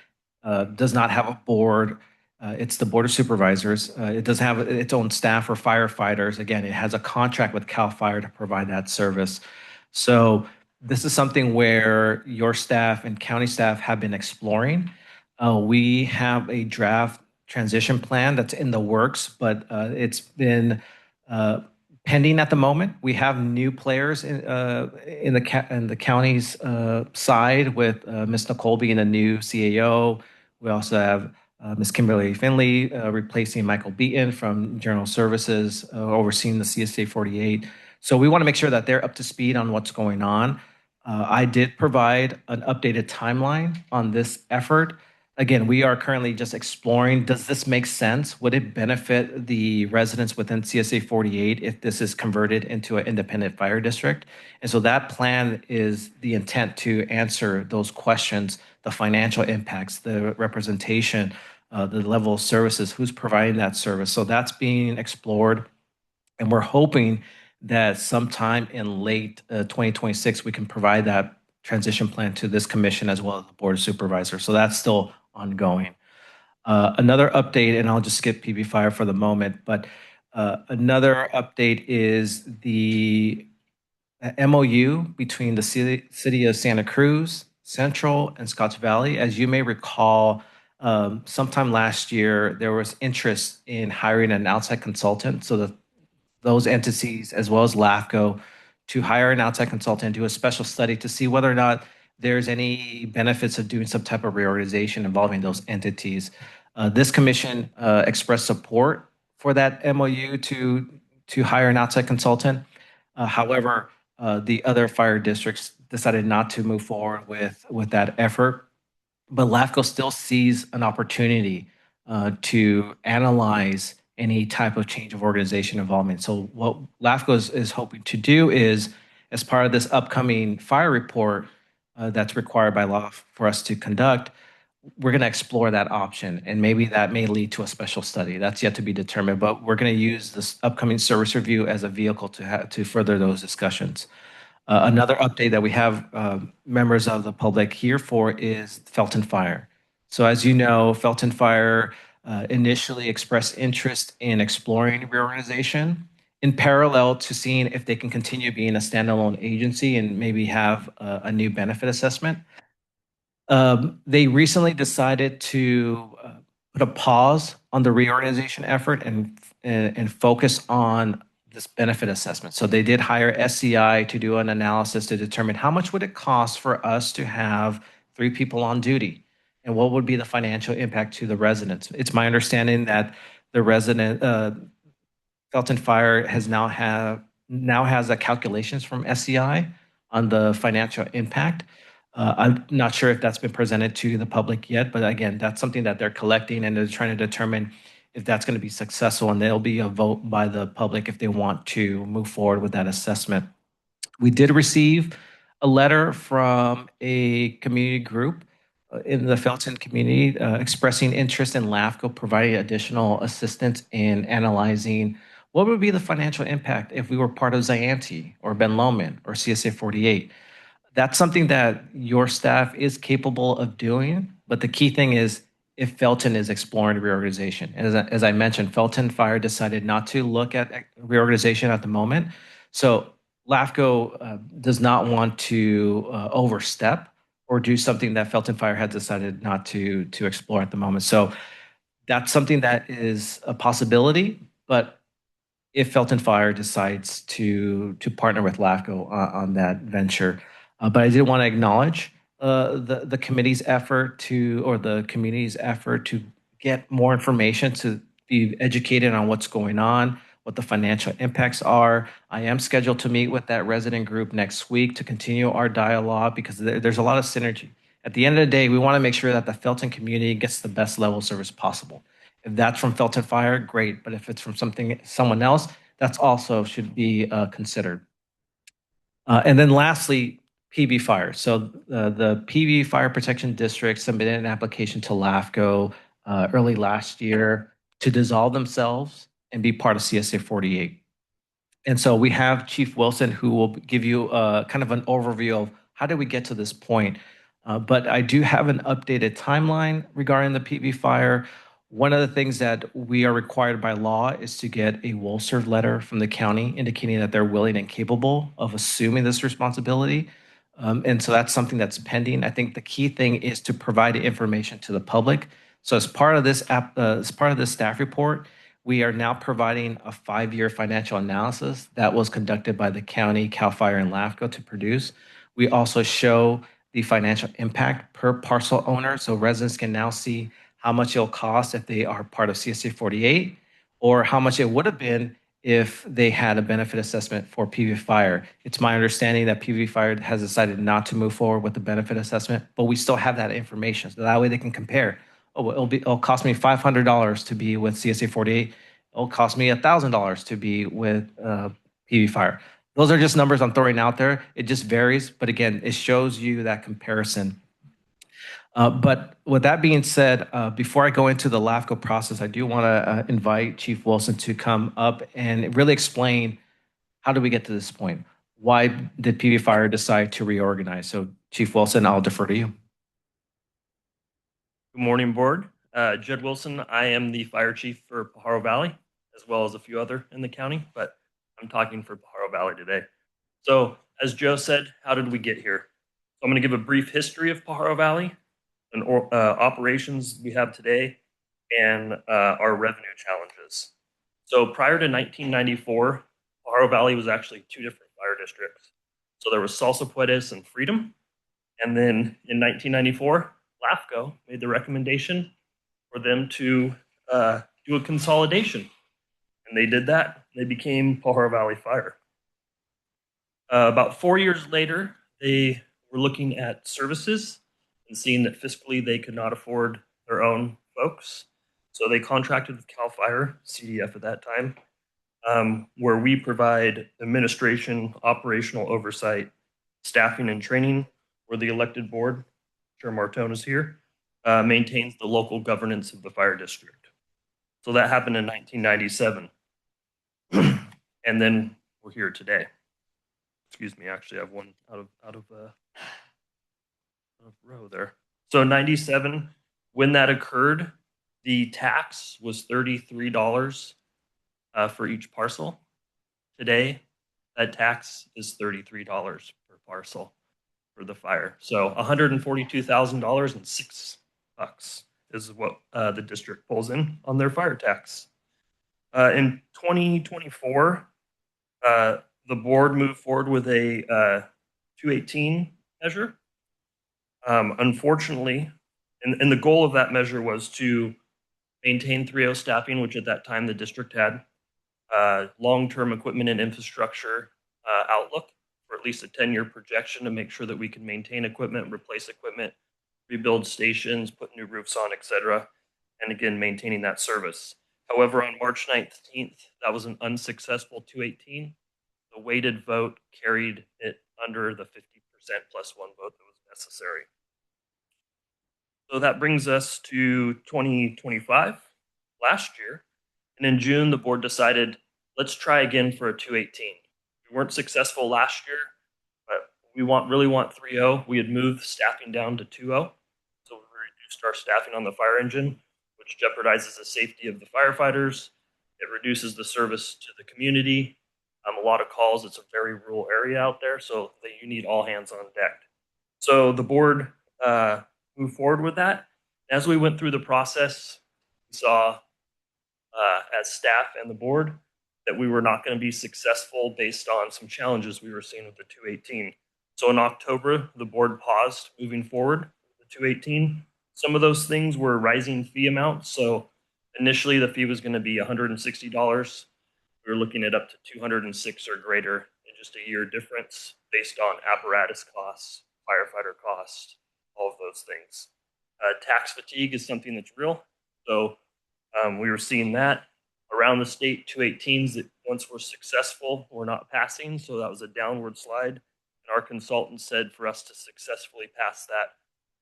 does not have a board. It's the Board of Supervisors. It doesn't have its own staff or firefighters. Again, it has a contract with CAL FIRE to provide that service. So this is something where your staff and county staff have been exploring. We have a draft transition plan that's in the works, but it's been pending at the moment. We have new players in the county's side with Ms. Nicole being a new CAO. We also have Ms. Kimberly Finley replacing Michael Beaton from General Services, overseeing the CSA 48. So we want to make sure that they're up to speed on what's going on. I did provide an updated timeline on this effort. Again, we are currently just exploring, does this make sense? Would it benefit the residents within CSA 48 if this is converted into an independent fire district? And so that plan is the intent to answer those questions, the financial impacts, the representation, the level of services, who's providing that service. So that's being explored. And we're hoping that sometime in late 2026, we can provide that transition plan to this commission as well as the Board of Supervisors. So that's still ongoing. Another update, and I'll just skip PV Fire for the moment, but another update is the MOU between the city of Santa Cruz, Central, and Scotts Valley. As you may recall, sometime last year, there was interest in hiring an outside consultant. So that those entities, as well as LAFCO, to hire an outside consultant, do a special study to see whether or not there's any benefits of doing some type of reorganization involving those entities. This commission expressed support for that MOU to hire an outside consultant. However, the other fire districts decided not to move forward with that effort. But LAFCO still sees an opportunity to analyze any type of change of organization involvement. So what LAFCO is hoping to do is, as part of this upcoming fire report that's required by law for us to conduct, we're going to explore that option. And maybe that may lead to a special study. That's yet to be determined. But we're going to use this upcoming service review as a vehicle to further those discussions. Another update that we have members of the public here for is Felton Fire. So as you know, Felton Fire initially expressed interest in exploring reorganization in parallel to seeing if they can continue being a standalone agency and maybe have a new benefit assessment. They recently decided to put a pause on the reorganization effort and focus on this benefit assessment. So they did hire SCI to do an analysis to determine how much would it cost for us to have 3 people on duty. and what would be the financial impact to the residents? It's my understanding that the Felton Fire now has a calculations from SEI on the financial impact. I'm not sure if that's been presented to the public yet, but again, that's something that they're collecting and they're trying to determine if that's going to be successful, and there'll be a vote by the public if they want to move forward with that assessment. We did receive a letter from a community group in the Felton community expressing interest in LAFCO providing additional assistance in analyzing what would be the financial impact if we were part of Zianti or Ben Lomond or CSA 48. That's something that your staff is capable of doing, but the key thing is if Felton is exploring reorganization. And as I mentioned, Felton Fire decided not to look at reorganization at the moment. So LAFCO does not want to overstep or do something that Felton Fire had decided not to explore at the moment. So that's something that is a possibility, but if Felton Fire decides to partner with LAFCO on that venture. But I did want to acknowledge the committee's effort or the community's effort to get more information, to be educated on what's going on, what the financial impacts are. I am scheduled to meet with that resident group next week to continue our dialogue because there's a lot of synergy. At the end of the day, we want to make sure that the Felton community gets the best level of service possible. If that's from Felton Fire, great. But if it's from someone else, that's also should be considered. And then lastly, PV Fire. So the PV Fire Protection District submitted an application to LAFCO early last year to dissolve themselves and be part of CSA 48. And so we have Chief Wilson who will give you kind of an overview of how did we get to this point. But I do have an updated timeline regarding the PV Fire. One of the things that we are required by law is to get a will-serve letter from the county indicating that they're willing and capable of assuming this responsibility. And so that's something that's pending. I think the key thing is to provide information to the public. So as part of this staff report, we are now providing a 5-year financial analysis that was conducted by the county, CAL FIRE, and LAFCO to produce. We also show the financial impact per parcel owner, so residents can now see how much it'll cost if they are part of CSA 48, or how much it would have been if they had a benefit assessment for PV Fire. It's my understanding that PV Fire has decided not to move forward with the benefit assessment, but we still have that information, so that way they can compare. Oh, well, it'll cost me $500 to be with CSA 48. It'll cost me $1,000 to be with PV Fire. Those are just numbers I'm throwing out there. It just varies, but again, it shows you that comparison. But with that being said, before I go into the LAFCO process, I do want to invite Chief Wilson to come up and really explain how did we get to this point? Why did PV Fire decide to reorganize? So Chief Wilson, I'll defer to you. Good morning, board. Judd Wilson. I am the fire chief for Pajaro Valley, as well as a few other in the county, but I'm talking for Pajaro Valley today. So as Joe said, how did we get here? So I'm going to give a brief history of Pajaro Valley and operations we have today and our revenue challenges. So prior to 1994, Pajaro Valley was actually 2 different fire districts. So there was Salsa Puedes and Freedom. And then in 1994, LAFCO made the recommendation for them to do a consolidation. And they did that. They became Pajaro Valley Fire. About 4 years later, they were looking at services and seeing that fiscally they could not afford their own folks. So they contracted with CAL FIRE, CDF at that time, where we provide administration, operational oversight, staffing, and training, where the elected board, Chair Martone is here, maintains the local governance of the fire district. So that happened in 1997. And then we're here today. Excuse me, actually I have one out of row there. So 97, when that occurred, the tax was $33 for each parcel. Today, that tax is $33 per parcel for the fire. So $142,000 and $6 is what the district pulls in on their fire tax. In 2024, the board moved forward with a 218 measure. Unfortunately, And the goal of that measure was to maintain 3.0 staffing, which at that time the district had, long-term equipment and infrastructure outlook for at least a 10-year projection to make sure that we can maintain equipment, replace equipment, rebuild stations, put new roofs on, et cetera, and again, maintaining that service. However, on March 19th, that was an unsuccessful 218. The weighted vote carried it under the 50% plus one vote that was necessary. So that brings us to 2025, last year. And in June, the board decided, let's try again for a 218. We weren't successful last year, but we really want 3.0. We had moved staffing down to 2.0. So we reduced our staffing on the fire engine, which jeopardizes the safety of the firefighters. It reduces the service to the community. A lot of calls. It's a very rural area out there, so you need all hands on deck. So the board moved forward with that. As we went through the process, we saw as staff and the board that we were not going to be successful based on some challenges we were seeing with the 218. So in October, the board paused moving forward with the 218. Some of those things were rising fee amounts. So initially the fee was going to be $160. We were looking at up to $206 or greater in just a year difference based on apparatus costs, firefighter costs, all of those things. Tax fatigue is something that's real. So we were seeing that around the state. 218s that once were successful were not passing. So that was a downward slide. And our consultant said for us to successfully pass that,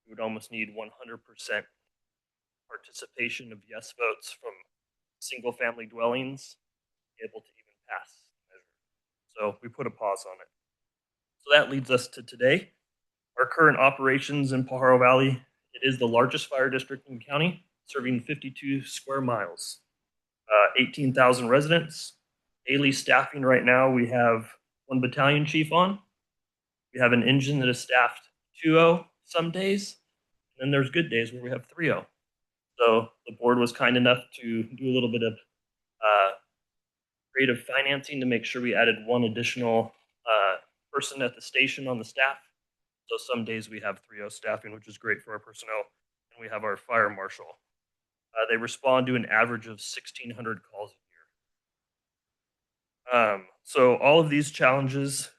we would almost need 100% participation of yes votes from single family dwellings able to even pass the measure. So we put a pause on it. So that leads us to today. Our current operations in Pajaro Valley, it is the largest fire district in the county, serving 52 square miles, 18,000 residents. Daily staffing right now, we have one battalion chief on. We have an engine that is staffed 2.0 some days, and then there's good days where we have 3.0. So the board was kind enough to do a little bit of creative financing to make sure we added one additional person at the station on the staff. So some days we have 3.0 staffing, which is great for our personnel, and we have our fire marshal. They respond to an average of 1,600 calls a year. So all of these challenges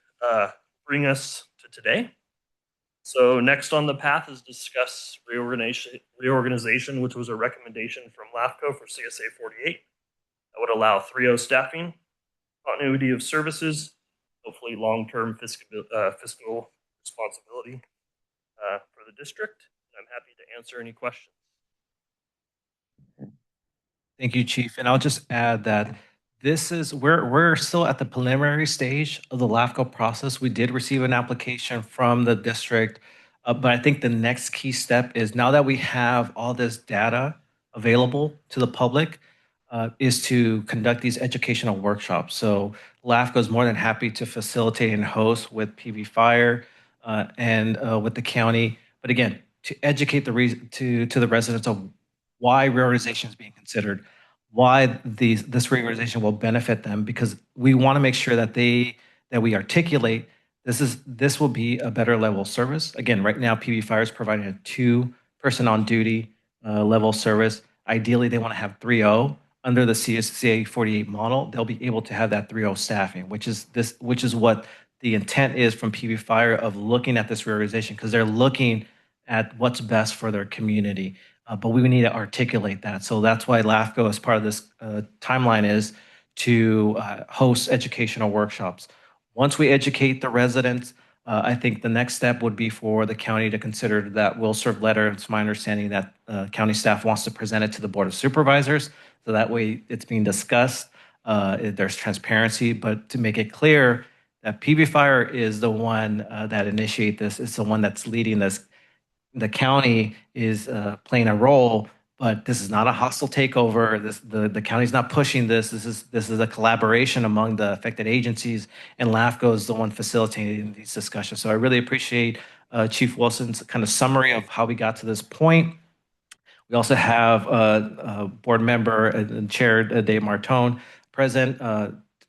bring us to today. So next on the path is discuss reorganization, which was a recommendation from LAFCO for CSA 48. That would allow 3.0 staffing, continuity of services, hopefully long-term fiscal responsibility for the district. I'm happy to answer any questions. Thank you, Chief. And I'll just add that we're still at the preliminary stage of the LAFCO process. We did receive an application from the district, but I think the next key step is now that we have all this data available to the public, is to conduct these educational workshops. So LAFCO is more than happy to facilitate and host with PV Fire and with the county. But again, to educate to the residents of why reorganization is being considered, why this reorganization will benefit them, because we want to make sure that we articulate this will be a better level of service. Again, right now PV Fire is providing a 2-person on duty level of service. Ideally, they want to have 3.0. Under the CSA 48 model, they'll be able to have that 3.0 staffing, which is what the intent is from PV Fire of looking at this reorganization, because they're looking at what's best for their community. But we need to articulate that. So that's why LAFCO, as part of this timeline, is to host educational workshops. Once we educate the residents, I think the next step would be for the county to consider that will-serve letter. It's my understanding that county staff wants to present it to the Board of Supervisors. So that way it's being discussed, there's transparency, but to make it clear that PV Fire is the one that initiate this, it's the one that's leading this. The county is playing a role, but this is not a hostile takeover. The county's not pushing this. This is a collaboration among the affected agencies, and LAFCO is the one facilitating these discussions. So I really appreciate Chief Wilson's kind of summary of how we got to this point. We also have a board member and Chair Dave Martone present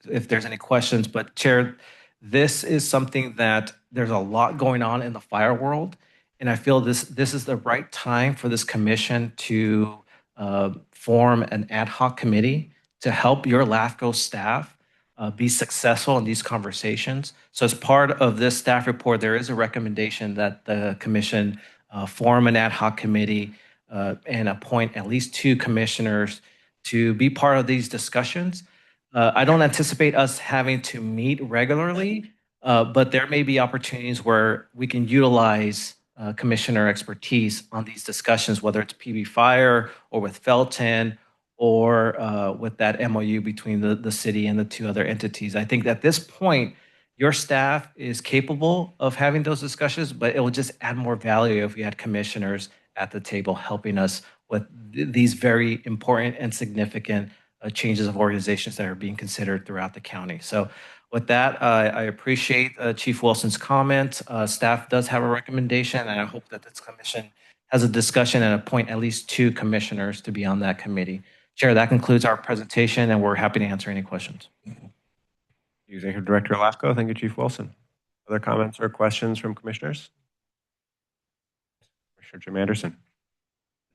if there's any questions. But Chair, this is something that there's a lot going on in the fire world. And I feel this is the right time for this commission to form an ad hoc committee to help your LAFCO staff be successful in these conversations. So as part of this staff report, there is a recommendation that the commission form an ad hoc committee and appoint at least 2 commissioners to be part of these discussions. I don't anticipate us having to meet regularly, but there may be opportunities where we can utilize commissioner expertise on these discussions, whether it's PB Fire or with Felton or with that MOU between the city and the 2 other entities. I think at this point, your staff is capable of having those discussions, but it will just add more value if we had commissioners at the table helping us with these very important and significant changes of organizations that are being considered throughout the county. So with that, I appreciate Chief Wilson's comment. Staff does have a recommendation, and I hope that this commission has a discussion and appoint at least 2 commissioners to be on that committee. Chair, that concludes our presentation, and we're happy to answer any questions. Executive Director LAFCO, thank you, Chief Wilson. Other comments or questions from commissioners? Commissioner Jim Anderson.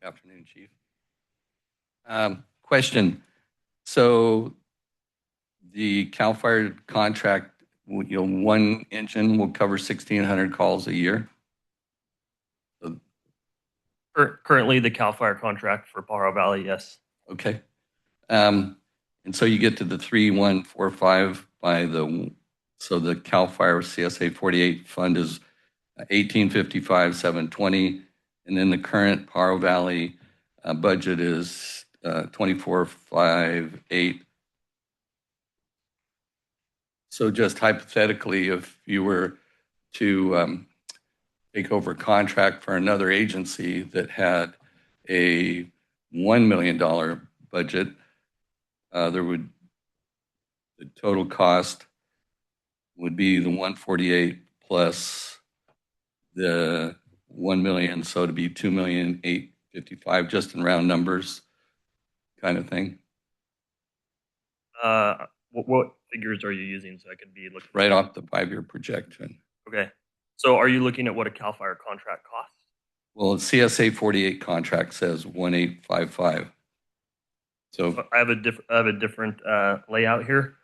Good afternoon, Chief. Question. So the CAL FIRE contract, one engine will cover 1,600 calls a year. Currently, the CAL FIRE contract for Pajaro Valley, yes. Okay. And so you get to the 3,145 so the CAL FIRE CSA 48 fund is 1,855, 720. And then the current Pajaro Valley budget is 2,458. So just hypothetically, if you were to take over a contract for another agency that had a $1 million budget, the total cost would be the 148 plus the 1 million, so to be 2,855, just in round numbers, kind of thing. What figures are you using so I could be looking right off the 5-year projection? Okay. So are you looking at what a CAL FIRE contract costs? Well, CSA 48 contract says 1,855. So I have a different layout here,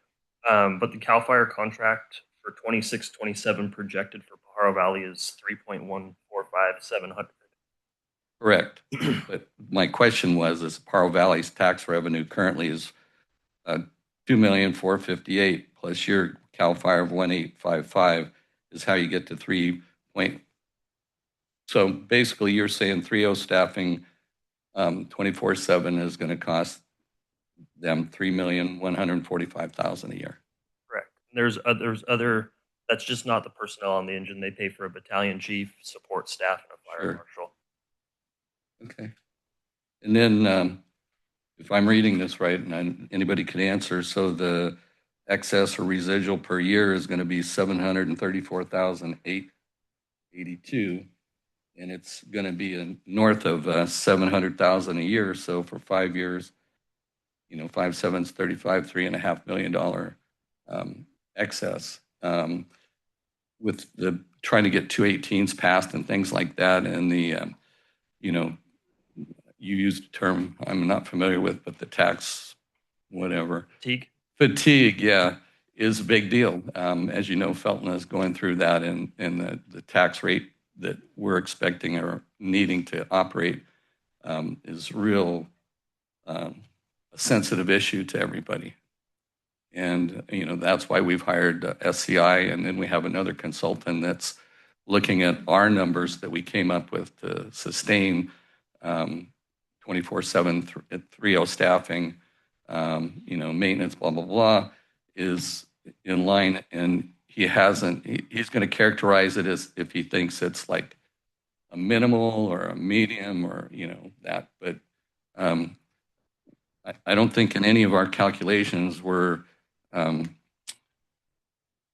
but the CAL FIRE contract for 26-27 projected for Pajaro Valley is 3.145700. correct. But my question was, is Pajaro Valley's tax revenue currently is 2,458,000 plus your CAL FIRE of 1,855 is how you get to 3. So basically, you're saying 3.0 staffing 24/7 is going to cost them $3,145,000 a year. Correct. There's other. That's just not the personnel on the engine. They pay for a battalion chief, support staff, and a fire Sure. marshal. Okay. And then, if I'm reading this right, and anybody could answer, so the excess or residual per year is going to be $734,882, and it's going to be north of $700,000 a year. So for 5 years, 5 7's 35, $3.5 million excess. With the trying to get 218s passed and things like that, and the you used a term I'm not familiar with, but the tax whatever fatigue, yeah, is a big deal. As you know, Felton is going through that, and the tax rate that we're expecting or needing to operate is real a sensitive issue to everybody. And, that's why we've hired SCI, and then we have another consultant that's looking at our numbers that we came up with to sustain 24/7 3.0 staffing, maintenance, blah, blah, blah, is in line. And he's going to characterize it as if he thinks it's like a minimal or a medium or, that. But I don't think in any of our calculations we're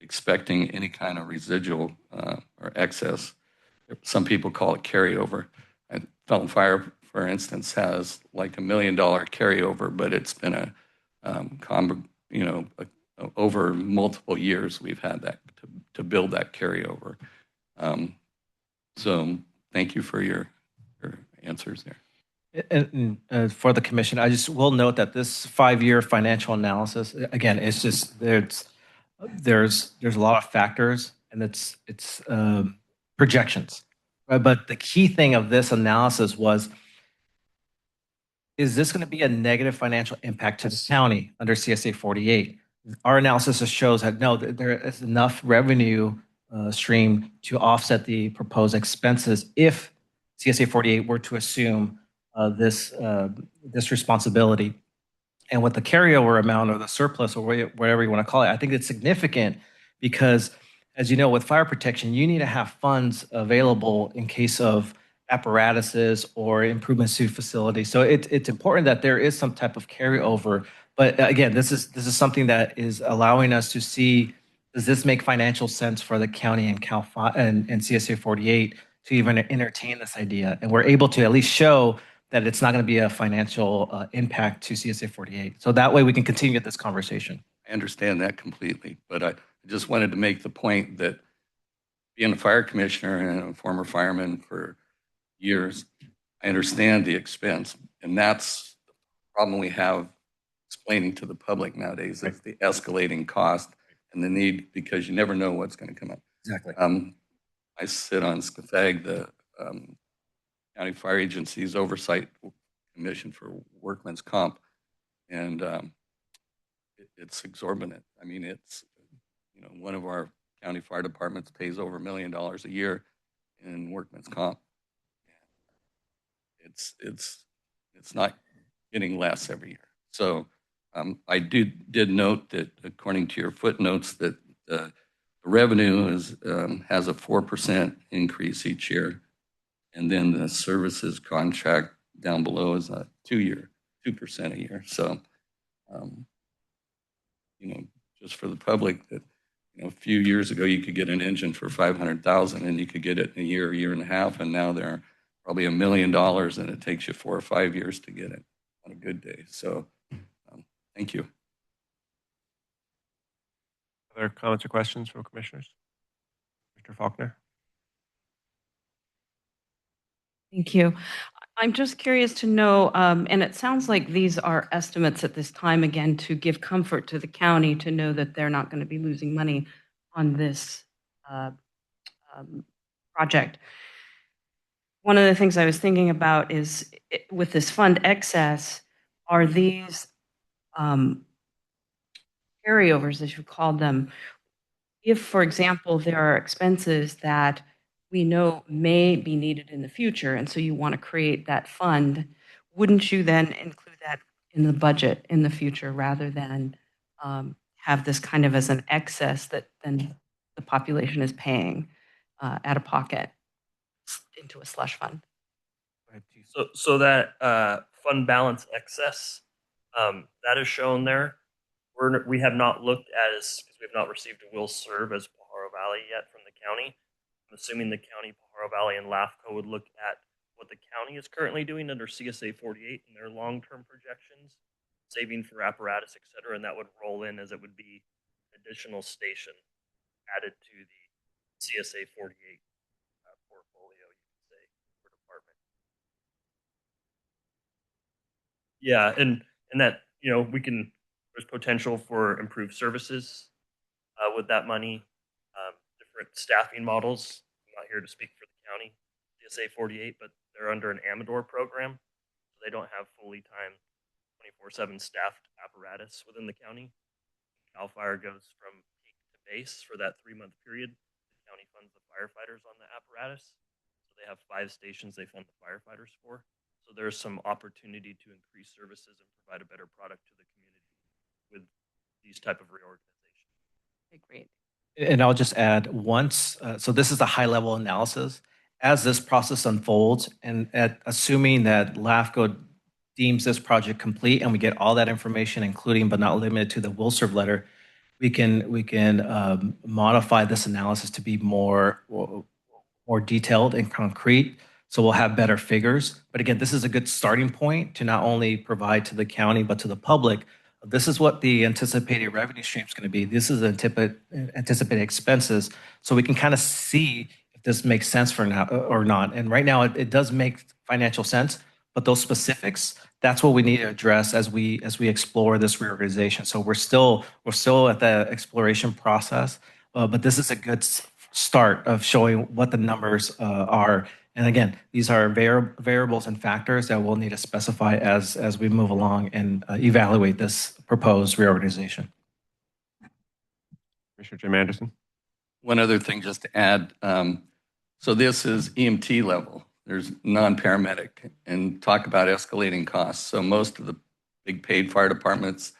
expecting any kind of residual or excess. Some people call it carryover. Felton Fire, for instance, has like $1 million carryover, but it's been over multiple years we've had that to build that carryover. So thank you for your answers there. And for the commission, I just will note that this 5-year financial analysis, again, it's just there's a lot of factors, and it's projections. Right? But the key thing of this analysis was, is this going to be a negative financial impact to the county under CSA 48? Our analysis shows that no, there is enough revenue stream to offset the proposed expenses if CSA 48 were to assume this responsibility. And with the carryover amount or the surplus or whatever you want to call it, I think it's significant because, as you know, with fire protection, you need to have funds available in case of apparatuses or improvements to facilities. So it's important that there is some type of carryover. But again, this is something that is allowing us to see, does this make financial sense for the county and and CSA 48 to even entertain this idea? And we're able to at least show that it's not going to be a financial impact to CSA 48. So that way we can continue this conversation. I understand that completely, but I just wanted to make the point that being a fire commissioner and a former fireman for years, I understand the expense, and that's the problem we have explaining to the public nowadays is the escalating cost and the need, because you never know what's going to come up. Exactly. I sit on SCFAG, the County Fire Agency's Oversight Commission for Workman's Comp, and it's exorbitant. I mean, it's, one of our county fire departments pays over $1 million a year in Workman's Comp. It's not getting less every year. So I did note that according to your footnotes that the revenue has a 4% increase each year. And then the services contract down below is a 2% a year. So, just for the public, that a few years ago you could get an engine for $500,000 and you could get it in a year and a half, and now they're probably $1 million, and it takes you 4 or 5 years to get it on a good day. So, thank you. Other comments or questions from commissioners? Mr. Faulkner? Thank you. I'm just curious to know, and it sounds like these are estimates at this time, again, to give comfort to the county to know that they're not going to be losing money on this project. One of the things I was thinking about is with this fund excess, are these carryovers, as you called them, if, for example, there are expenses that we know may be needed in the future, and so you want to create that fund, wouldn't you then include that in the budget in the future rather than have this kind of as an excess that then the population is paying out of pocket into a slush fund? So that fund balance excess that is shown there. We have not looked at because we have not received a will serve as Pajaro Valley yet from the county. I'm assuming the county, Pajaro Valley, and LAFCO would look at what the county is currently doing under CSA 48 and their long-term projections, saving for apparatus, et cetera, and that would roll in as it would be additional station added to the CSA 48 portfolio, you could say, for department. Yeah, and that, there's potential for improved services with that money. Different staffing models. I'm not here to speak for the county, CSA 48, but they're under an Amador program. So they don't have fully time 24/7 staffed apparatus within the county. CAL FIRE goes from peak to base for that 3-month period. The county funds the firefighters on the apparatus. So they have 5 stations they fund the firefighters for. So there's some opportunity to increase services and provide a better product to the community with these type of reorganization. Okay, great. And I'll just add so this is a high level analysis. As this process unfolds and assuming that LAFCO deems this project complete and we get all that information, including but not limited to the will serve letter, we can modify this analysis to be more detailed and concrete. So we'll have better figures. But again, this is a good starting point to not only provide to the county, but to the public. This is what the anticipated revenue stream is going to be. This is anticipated expenses. So we can kind of see if this makes sense for now or not. And right now, it does make financial sense, but those specifics, that's what we need to address as we explore this reorganization. So we're still at the exploration process, but this is a good start of showing what the numbers are. And again, these are variables and factors that we'll need to specify as we move along and evaluate this proposed reorganization. Commissioner Jim Anderson. One other thing just to add, so this is EMT level. There's non-paramedic, and talk about escalating costs. So most of the big paid fire departments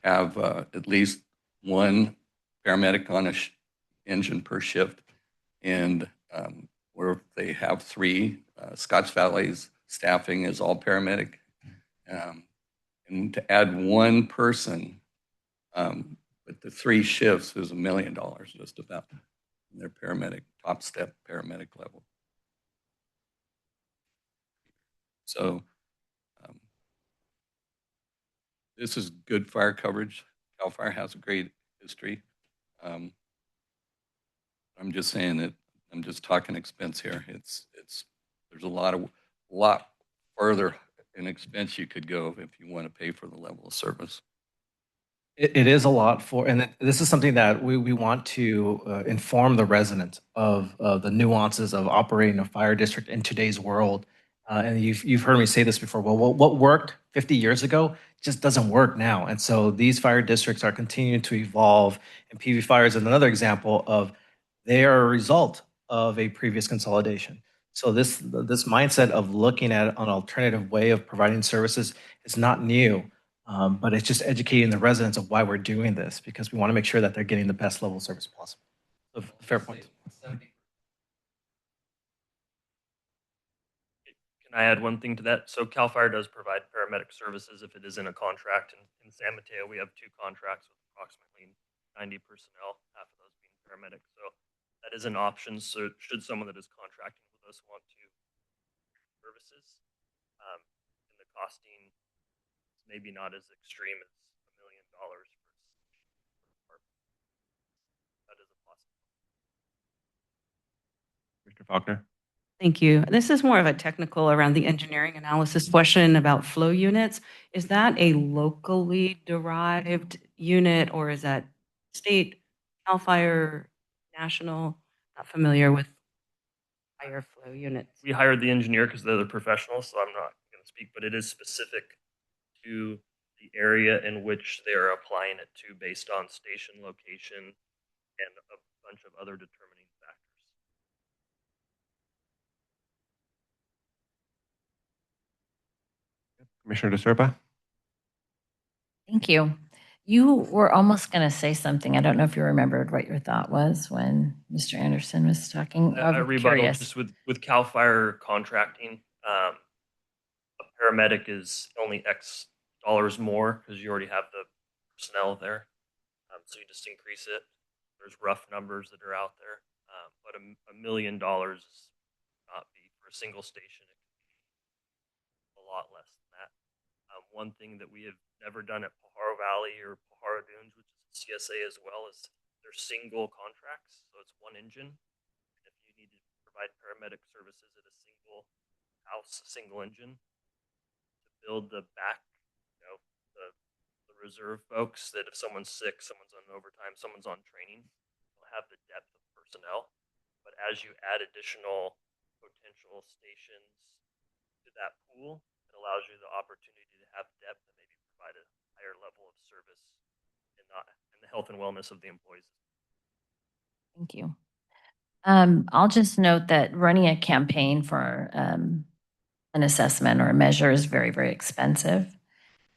have at least one paramedic on a engine per shift, and where they have three, Scotch Valley's staffing is all paramedic. And to add one person with the three shifts is $1 million just about. Their paramedic, top step paramedic level. So this is good fire coverage. CAL FIRE has a great history. I'm just saying that I'm just talking expense here. There's a lot further in expense you could go if you want to pay for the level of service. It is a lot and this is something that we want to inform the residents of the nuances of operating a fire district in today's world. And you've heard me say this before. Well, what worked 50 years ago just doesn't work now. And so these fire districts are continuing to evolve. And PV Fire is another example of they are a result of a previous consolidation. So this mindset of looking at an alternative way of providing services is not new. But it's just educating the residents of why we're doing this, because we want to make sure that they're getting the best level of service possible. So, fair point. Can I add one thing to that? So CAL FIRE does provide paramedic services if it is in a contract. In San Mateo, we have 2 contracts with approximately 90 personnel, half of those being paramedics. So that is an option. So should someone that is contracting with us want to services, and the costing maybe not as extreme as $1 million for that is a possibility. Mr. Faulkner. Thank you. This is more of a technical around the engineering analysis question about flow units. Is that a locally derived unit or is that state, CAL FIRE, national? Not familiar with fire flow units. We hired the engineer because they're the professionals, so I'm not going to speak, but it is specific to the area in which they are applying it to based on station location and a bunch of other determining factors. Commissioner DeSerpa. Thank you. You were almost going to say something. I don't know if you remembered what your thought was when Mr. Anderson was talking. I I'm rebuttal curious. just with CAL FIRE contracting. A paramedic is only X dollars more because you already have the personnel there. So you just increase it. There's rough numbers that are out there, but $1 million not be for a single station. It could be a lot less than that. One thing that we have never done at Pajaro Valley or Pajaro Dunes, which is CSA as well, is they're single contracts, so it's one engine. If you need to provide paramedic services at a single house, a single engine, to build the back, the reserve folks, that if someone's sick, someone's on overtime, someone's on training, you'll have the depth of personnel. But as you add additional potential stations to that pool, it allows you the opportunity to have depth and maybe provide a higher level of service and the health and wellness of the employees. Thank you. I'll just note that running a campaign for an assessment or a measure is very, very expensive.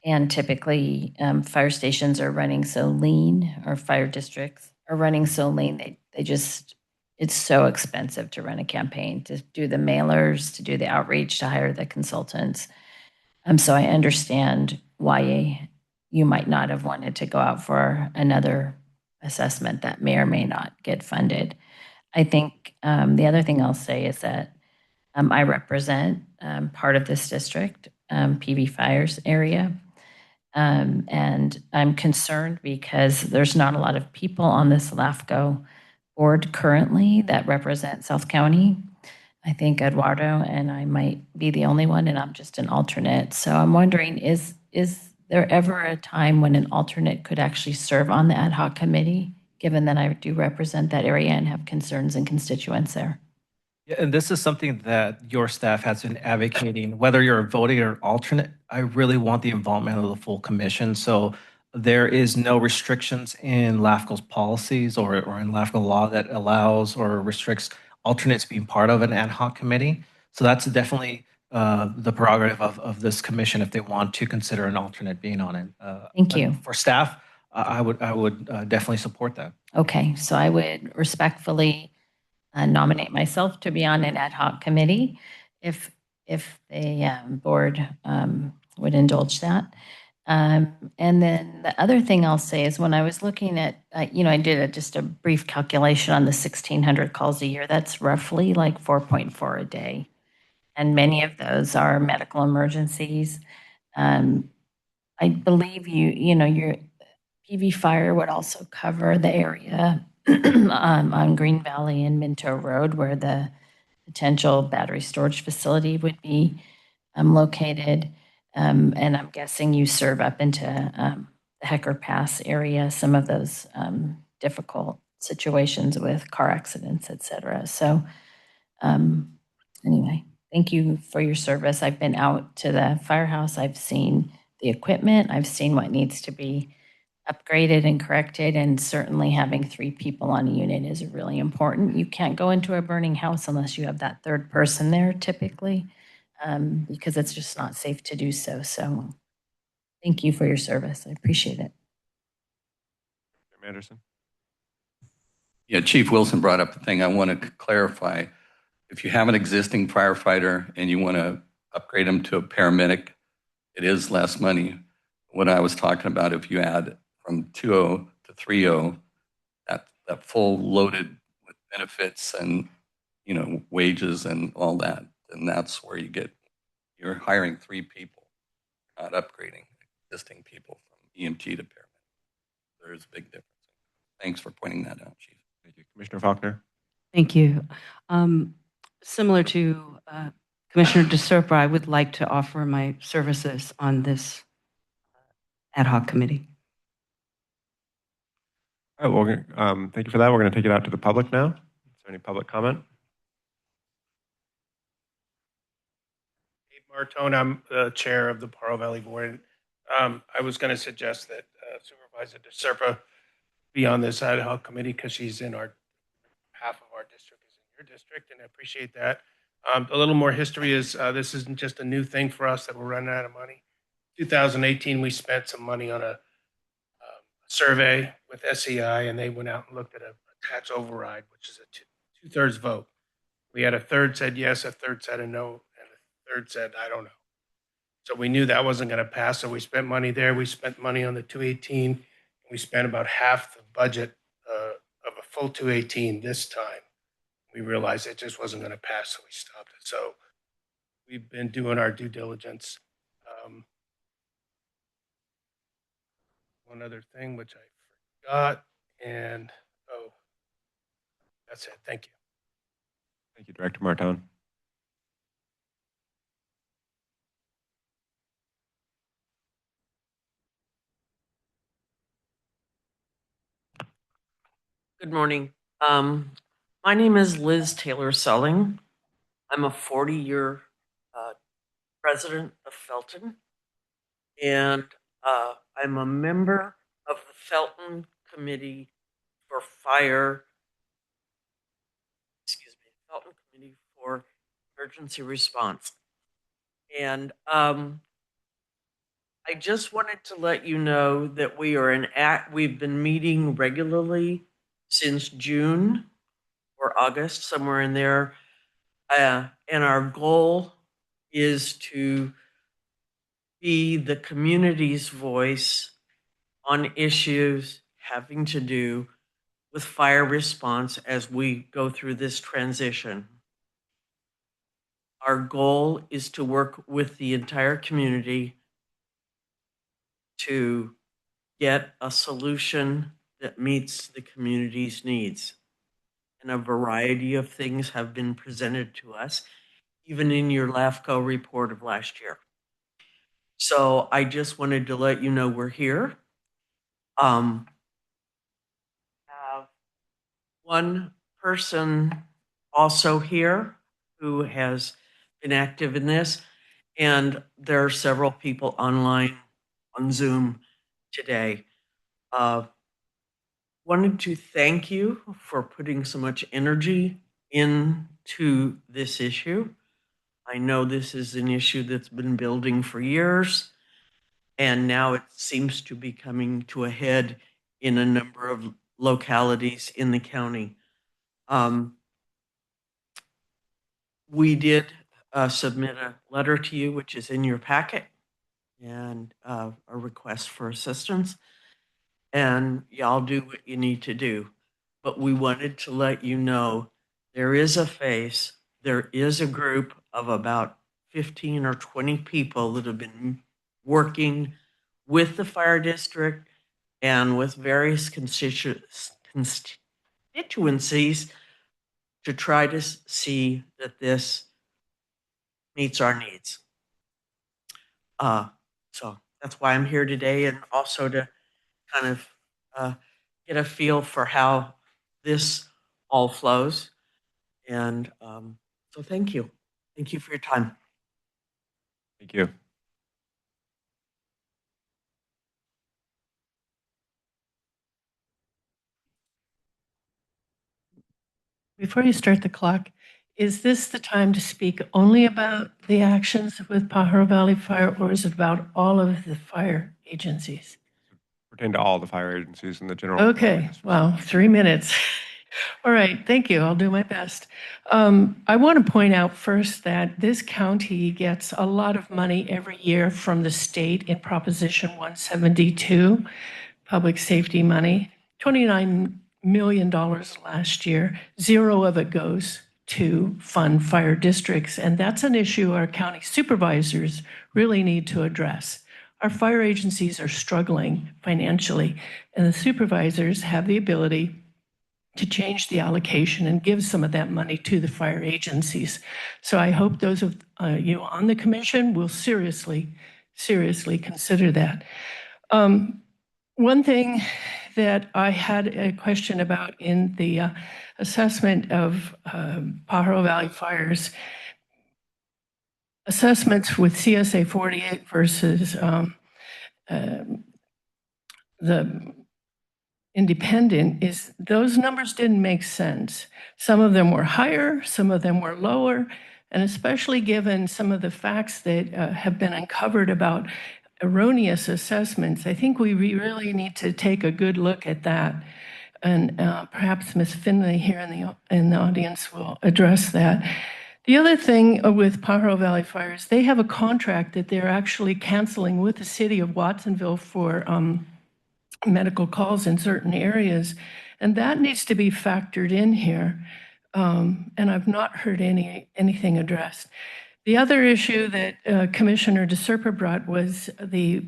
And typically, fire stations are running so lean, or fire districts are running so lean, it's so expensive to run a campaign, to do the mailers, to do the outreach, to hire the consultants. So I understand why you might not have wanted to go out for another assessment that may or may not get funded. I think the other thing I'll say is that I represent part of this district, PV Fire's area. And I'm concerned because there's not a lot of people on this LAFCO board currently that represent South County. I think Eduardo and I might be the only one, and I'm just an alternate. So I'm wondering, is there ever a time when an alternate could actually serve on the ad hoc committee, given that I do represent that area and have concerns and constituents there? Yeah, and this is something that your staff has been advocating, whether you're voting or alternate. I really want the involvement of the full commission. So there is no restrictions in LAFCO's policies or in LAFCO law that allows or restricts alternates being part of an ad hoc committee. So that's definitely the prerogative of this commission if they want to consider an alternate being on it. Thank But you. for staff, I would definitely support that. Okay, so I would respectfully nominate myself to be on an ad hoc committee if the board would indulge that. And then the other thing I'll say is when I was looking at, I did just a brief calculation on the 1,600 calls a year. That's roughly like 4.4 a day. And many of those are medical emergencies. I believe your PV Fire would also cover the area on Green Valley and Minto Road where the potential battery storage facility would be located. And I'm guessing you serve up into the Hecker Pass area, some of those difficult situations with car accidents, et cetera. So anyway, thank you for your service. I've been out to the firehouse. I've seen the equipment. I've seen what needs to be upgraded and corrected, and certainly having 3 people on a unit is really important. You can't go into a burning house unless you have that third person there typically, because it's just not safe to do so. So thank you for your service. I appreciate it. Jim Anderson. Yeah, Chief Wilson brought up the thing I want to clarify. If you have an existing firefighter and you want to upgrade them to a paramedic, it is less money. What I was talking about, if you add from 2.0 to 3.0, that full loaded with benefits and, wages and all that, then that's where you're hiring 3 people, not upgrading existing people from EMT to paramedic. There is a big difference. Thanks for pointing that out, Chief. Thank you. Commissioner Faulkner. Thank you. Similar to Commissioner DeSerpa, I would like to offer my services on this ad hoc committee. All right, well, thank you for that. We're going to take it out to the public now. Is there any public comment? Dave Martone, I'm the chair of the Pajaro Valley Board. I was going to suggest that Supervisor DeSerpa be on this ad hoc committee because she's in half of our district is in your district, and I appreciate that. A little more history is this isn't just a new thing for us that we're running out of money. 2018, we spent some money on a survey with SEI, and they went out and looked at a tax override, which is a 2/3 vote. We had a third said yes, a third said a no, and a third said I don't know. So we knew that wasn't going to pass. So we spent money there. We spent money on the 218. We spent about half the budget of a full 218 this time. We realized it just wasn't going to pass, so we stopped it. So we've been doing our due diligence. One other thing, which I forgot, and that's it. Thank you. Thank you, Director Martone. Good morning. My name is Liz Taylor Selling. I'm a 40-year resident of Felton, and I'm a member of the Felton Committee for Felton Committee for Emergency Response. And I just wanted to let you know that we've been meeting regularly since June or August, somewhere in there. And our goal is to be the community's voice on issues having to do with fire response as we go through this transition. Our goal is to work with the entire community to get a solution that meets the community's needs. and a variety of things have been presented to us, even in your LAFCO report of last year. So I just wanted to let you know we're here. Have one person also here who has been active in this, and there are several people online on Zoom today. Wanted to thank you for putting so much energy into this issue. I know this is an issue that's been building for years, and now it seems to be coming to a head in a number of localities in the county. We did submit a letter to you, which is in your packet, and a request for assistance. And y'all do what you need to do. But we wanted to let you know there is a face, there is a group of about 15 or 20 people that have been working with the fire district and with various constituencies to try to see that this meets our needs. So that's why I'm here today, and also to kind of get a feel for how this all flows. And so thank you. Thank you for your time. Thank you. Before you start the clock, is this the time to speak only about the actions with Pajaro Valley Fire, or is it about all of the fire agencies? Pertain to all the fire agencies in the general. Okay, well, 3 minutes. All right, thank you. I'll do my best. I want to point out first that this county gets a lot of money every year from the state in Proposition 172, public safety money, $29 million last year. 0 of it goes to fund fire districts, and that's an issue our county supervisors really need to address. Our fire agencies are struggling financially, and the supervisors have the ability to change the allocation and give some of that money to the fire agencies. So I hope those of you on the commission will seriously consider that. One thing that I had a question about in the assessment of Pajaro Valley fires, assessments with CSA 48 versus the independent, is those numbers didn't make sense. Some of them were higher, some of them were lower, and especially given some of the facts that have been uncovered about erroneous assessments, I think we really need to take a good look at that. And perhaps Ms. Finley here in the audience will address that. The other thing with Pajaro Valley Fires, they have a contract that they're actually canceling with the city of Watsonville for medical calls in certain areas, and that needs to be factored in here. And I've not heard anything addressed. The other issue that Commissioner DeSerpa brought was the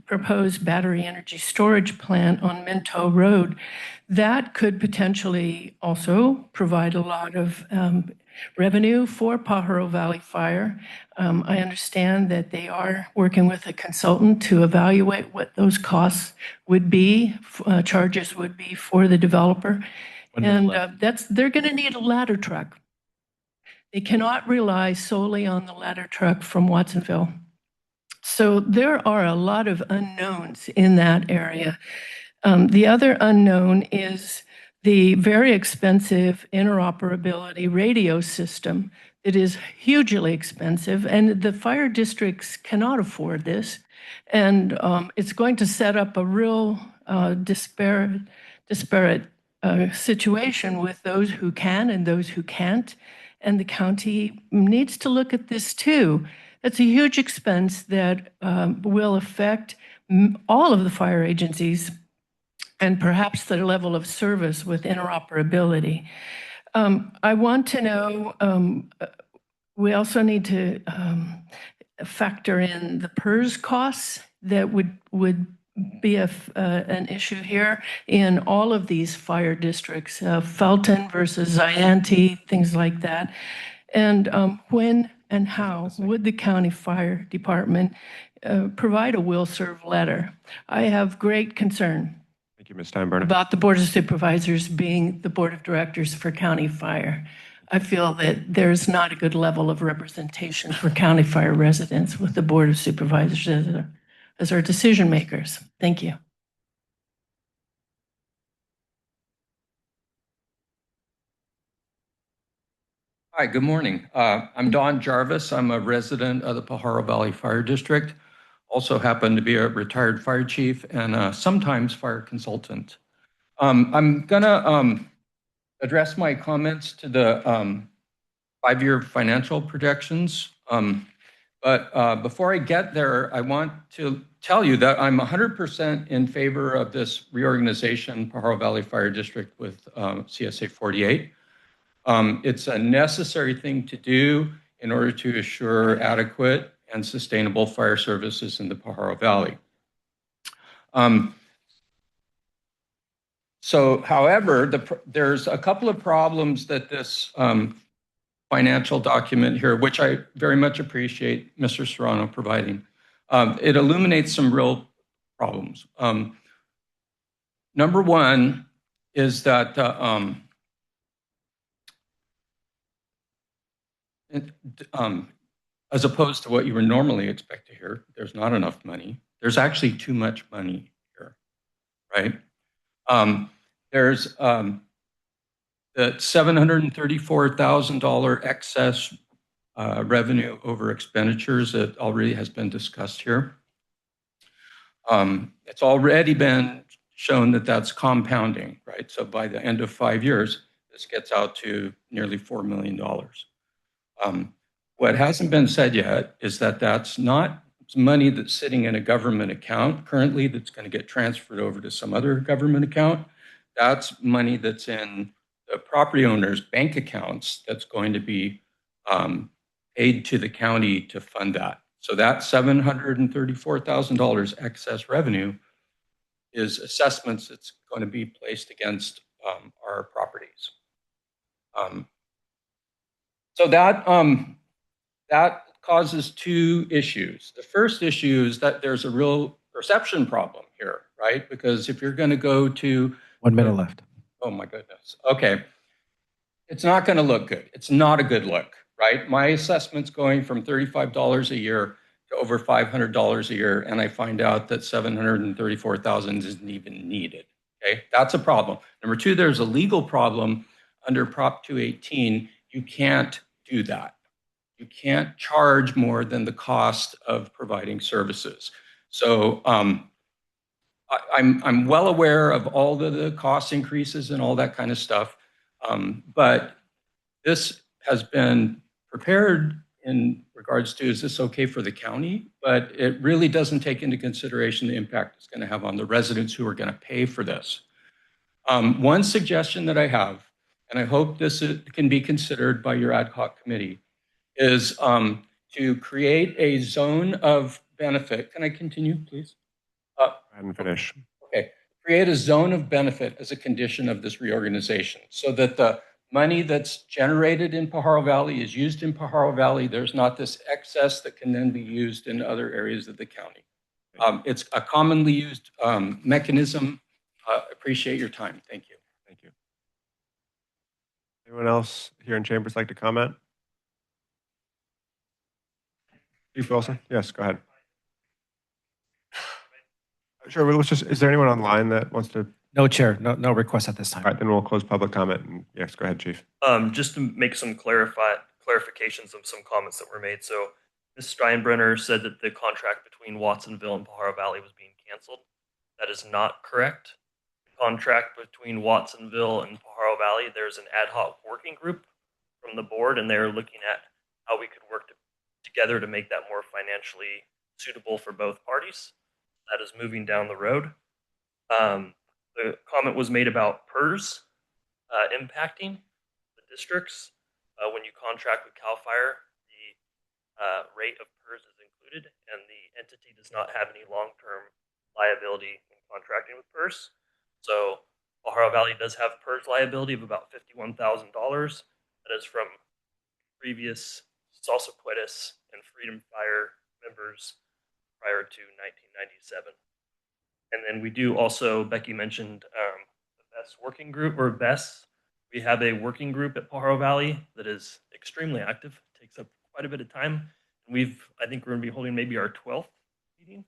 proposed battery energy storage plant on Minto Road. That could potentially also provide a lot of revenue for Pajaro Valley Fire. I understand that they are working with a consultant to evaluate what those costs would be, charges would be for the developer. And they're going to need a ladder truck. They cannot rely solely on the ladder truck from Watsonville. So there are a lot of unknowns in that area. The other unknown is the very expensive interoperability radio system. It is hugely expensive, and the fire districts cannot afford this. And it's going to set up a real disparate situation with those who can and those who can't. And the county needs to look at this too. It's a huge expense that will affect all of the fire agencies and perhaps the level of service with interoperability. I want to know, we also need to factor in the PERS costs that would be an issue here in all of these fire districts, Felton versus Zianti, things like that. And when and how would the county fire department provide a will serve letter? I have great concern Thank you, Ms. Steinbrenner. about the Board of Supervisors being the Board of Directors for county fire. I feel that there's not a good level of representation for county fire residents with the Board of Supervisors as our decision makers. Thank you. Hi, good morning. I'm Don Jarvis. I'm a resident of the Pajaro Valley Fire District. Also happen to be a retired fire chief and sometimes fire consultant. I'm gonna address my comments to the 5-year financial projections. But before I get there, I want to tell you that I'm 100% in favor of this reorganization, Pajaro Valley Fire District with CSA 48. It's a necessary thing to do in order to assure adequate and sustainable fire services in the Pajaro Valley. However, there's a couple of problems that this financial document here, which I very much appreciate Mr. Serrano providing. It illuminates some real problems. Number one is that as opposed to what you would normally expect to hear, there's not enough money. There's actually too much money here, right? There's the $734,000 excess revenue over expenditures that already has been discussed here. It's already been shown that that's compounding, right? So by the end of 5 years, this gets out to nearly $4 million. What hasn't been said yet is that that's not money that's sitting in a government account currently that's going to get transferred over to some other government account. That's money that's in the property owner's bank accounts that's going to be paid to the county to fund that. So that $734,000 excess revenue is assessments that's going to be placed against our properties. So that causes two issues. The first issue is that there's a real perception problem here, right? Because if you're going to go to 1 minute left. Oh my goodness. Okay. It's not going to look good. It's not a good look, right? My assessment's going from $35 a year to over $500 a year, and I find out that $734,000 isn't even needed. Okay, that's a problem. Number two, there's a legal problem under Prop 218. You can't do that. You can't charge more than the cost of providing services. So I'm well aware of all the cost increases and all that kind of stuff, but this has been prepared in regards to, is this okay for the county? But it really doesn't take into consideration the impact it's going to have on the residents who are going to pay for this. One suggestion that I have, and I hope this can be considered by your ad hoc committee, is to create a zone of benefit. Can I continue, please? Go ahead and finish. Okay. Create a zone of benefit as a condition of this reorganization so that the money that's generated in Pajaro Valley is used in Pajaro Valley. There's not this excess that can then be used in other areas of the county. It's a commonly used mechanism. Appreciate your time. Thank you. Thank you. Anyone else here in chambers like to comment? Chief Wilson? Yes, go ahead. Sure. Well, let's just, is there anyone online that wants to? No, Chair. No request at this time. All right, then we'll close public comment. And yes, go ahead, Chief. Just to make some clarifications of some comments that were made. So Ms. Steinbrenner said that the contract between Watsonville and Pajaro Valley was being canceled. That is not correct. The contract between Watsonville and Pajaro Valley, there's an ad hoc working group from the board, and they're looking at how we could work together to make that more financially suitable for both parties. That is moving down the road. The comment was made about PERS impacting the districts. When you contract with CAL FIRE, the rate of PERS is included, and the entity does not have any long-term liability liability when contracting with PERS. So Pajaro Valley does have PERS liability of about $51,000. That is from previous Salsa Quetis and Freedom Fire members prior to 1997. And then we do also, Becky mentioned the BESS working group, or BESS. We have a working group at Pajaro Valley that is extremely active, takes up quite a bit of time. I think we're going to be holding maybe our 12th meeting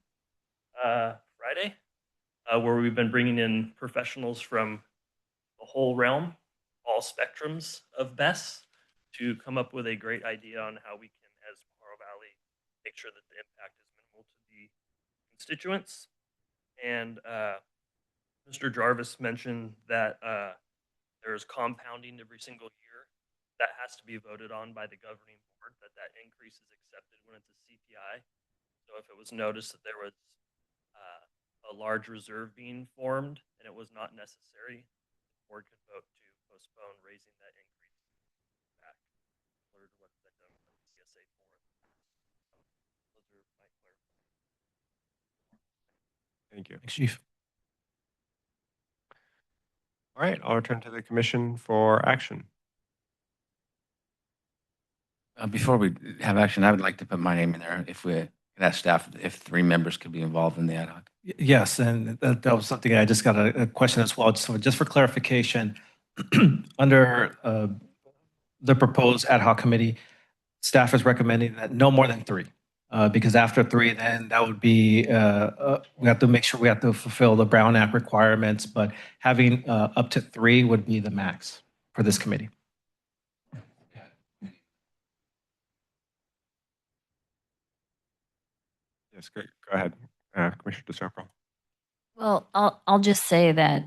Friday, where we've been bringing in professionals from the whole realm, all spectrums of BESS, to come up with a great idea on how we can, as Pajaro Valley, make sure that the impact is minimal to the constituents. And Mr. Jarvis mentioned that there's compounding every single year. That has to be voted on by the governing board, that increase is accepted when it's a CPI. So if it was noticed that there was a large reserve being formed and it was not necessary, the board could vote to postpone raising that increase back, similar to what they've done with the CSA 4. Those are my clarifications. Thank you. Thanks, Chief. All right, I'll return to the commission for action. Before we have action, I would like to put my name in there if we could ask staff if 3 members could be involved in the ad hoc. Yes, and that was something I just got a question as well. So just for clarification, under the proposed ad hoc committee, staff is recommending that no more than 3. Because after 3, then that would be, we have to make sure we have to fulfill the Brown Act requirements, but having up to 3 would be the max for this committee. Yes, great. Go ahead, Commissioner DeSarpo. Well, I'll just say that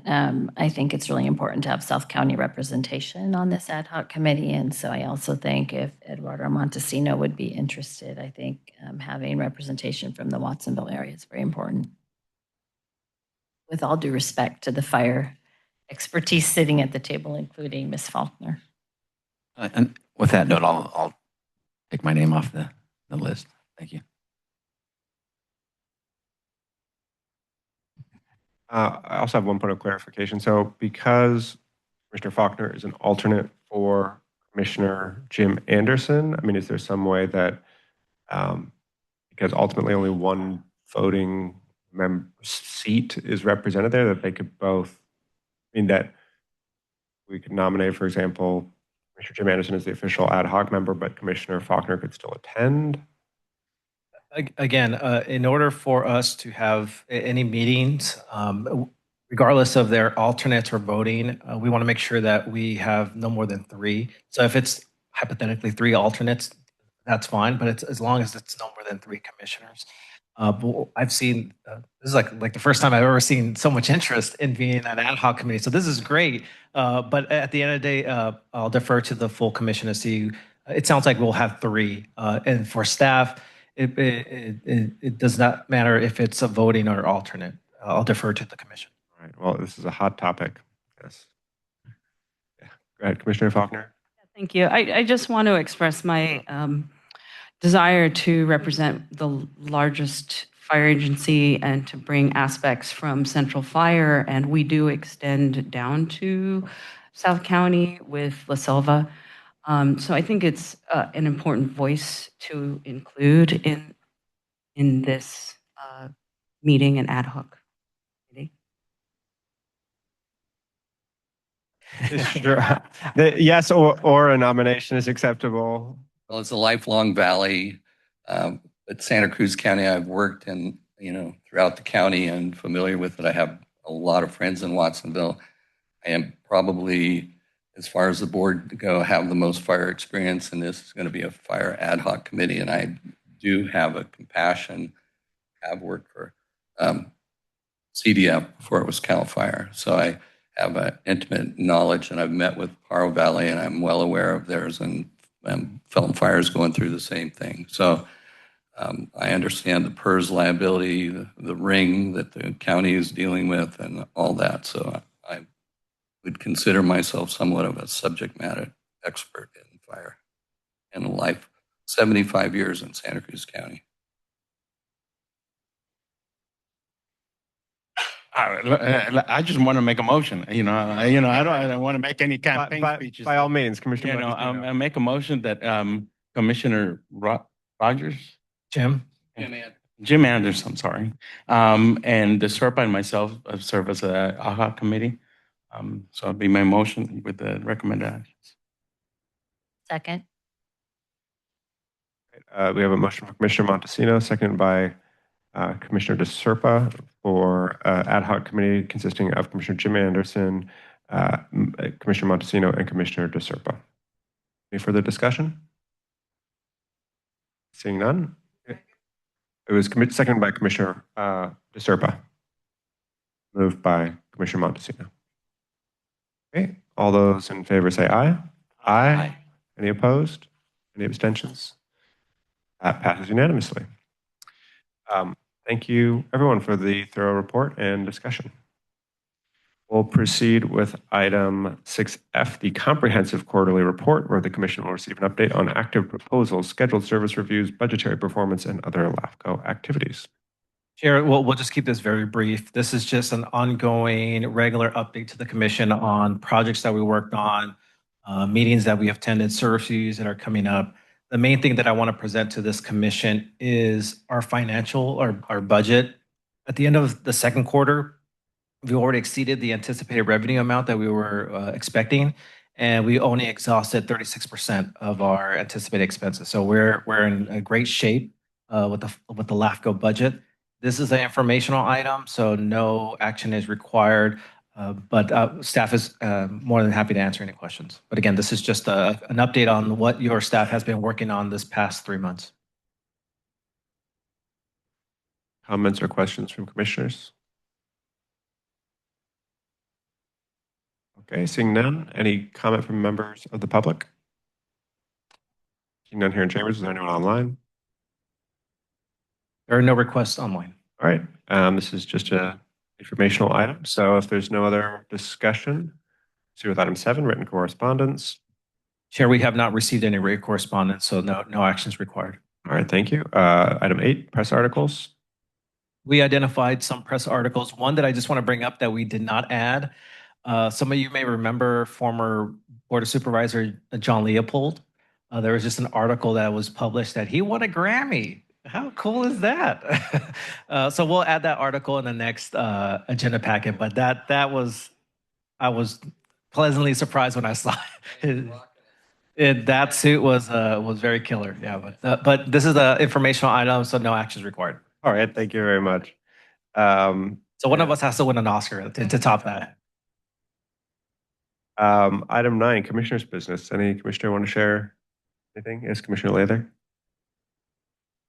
I think it's really important to have South County representation on this ad hoc committee. And so I also think if Eduardo Montesino would be interested, I think having representation from the Watsonville area is very important. With all due respect to the fire expertise sitting at the table, including Ms. Faulkner. And with that note, I'll take my name off the list. Thank you. I also have one point of clarification. So because Commissioner Faulkner is an alternate for Commissioner Jim Anderson, I mean, is there some way that, because ultimately only one voting seat is represented there, that they could both, I mean, that we could nominate, for example, Commissioner Jim Anderson as the official ad hoc member, but Commissioner Faulkner could still attend? Again, in order for us to have any meetings, regardless of their alternates or voting, we want to make sure that we have no more than 3. So if it's hypothetically 3 alternates, that's fine, but it's as long as it's no more than 3 commissioners. But I've seen, this is like the first time I've ever seen so much interest in being an ad hoc committee. So this is great. But at the end of the day, I'll defer to the full commission to see. It sounds like we'll have 3. And for staff, it does not matter if it's a voting or alternate. I'll defer to the commission. All right. Well, this is a hot topic. Yes. Yeah. Go ahead, Commissioner Faulkner. Thank you. I just want to express my desire to represent the largest fire agency and to bring aspects from Central Fire. And we do extend down to South County with La Selva. So I think it's an important voice to include in this meeting and ad hoc committee. Sure. Yes, or a nomination is acceptable. Well, it's a lifelong valley. At Santa Cruz County, I've worked in, throughout the county and familiar with it. I have a lot of friends in Watsonville. I am probably, as far as the board go, have the most fire experience, and this is going to be a fire ad hoc committee. And I do have a compassion, have worked for CDF before it was CAL FIRE. So I have an intimate knowledge, and I've met with Pajaro Valley, and I'm well aware of theirs, and Felton Fire is going through the same thing. So I understand the PERS liability, the ring that the county is dealing with, and all that. So I would consider myself somewhat of a subject matter expert in fire and life, 75 years in Santa Cruz County. I just want to make a motion, I don't want to make any campaign speeches. By all means, Commissioner You know, Montesino. I make a motion that Commissioner Rogers, Jim? Jim Anderson, sorry, and the SERPA and myself serve as a AHA committee. So it'll be my motion with the recommended actions. Second. We have a motion from Commissioner Montesino, seconded by Commissioner DeSerpa for ad hoc committee consisting of Commissioner Jim Anderson, Commissioner Montesino, and Commissioner DeSerpa. Any further discussion? Seeing none. It was seconded by Commissioner DeSerpa. Moved by Commissioner Montesino. Okay, all those in favor say aye. Aye. Any opposed? Any abstentions? That passes unanimously. Thank you, everyone, for the thorough report and discussion. We'll proceed with item 6F, the comprehensive quarterly report, where the Commission will receive an update on active proposals, scheduled service reviews, budgetary performance, and other LAFCO activities. Chair, we'll just keep this very brief. This is just an ongoing, regular update to the Commission on projects that we worked on, meetings that we have attended, service reviews that are coming up. The main thing that I want to present to this Commission is our financial, our budget. At the end of the second quarter, we already exceeded the anticipated revenue amount that we were expecting, and we only exhausted 36% of our anticipated expenses. So we're in a great shape with the LAFCO budget. This is an informational item, so no action is required, but staff is more than happy to answer any questions. But again, this is just an update on what your staff has been working on this past 3 months. Comments or questions from commissioners? Okay, seeing none. Any comment from members of the public? Seeing none here in chambers. Is there anyone online? There are no requests online. All right. This is just an informational item. So if there's no other discussion, see with item 7, written correspondence. Chair, we have not received any written correspondence, so no actions required. All right, thank you. Item 8, press articles. We identified some press articles. One that I just want to bring up that we did not add. Some of you may remember former Board of Supervisor John Leopold. There was just an article that was published that he won a Grammy. How cool is that? So we'll add that article in the next agenda packet. But I was pleasantly surprised when I saw it. That suit was very killer. Yeah, but this is an informational item, so no actions required. All right, thank you very much. So one of us has to win an Oscar to top that. Item 9, Commissioner's business. Any commissioner want to share anything? Yes, Commissioner Lather.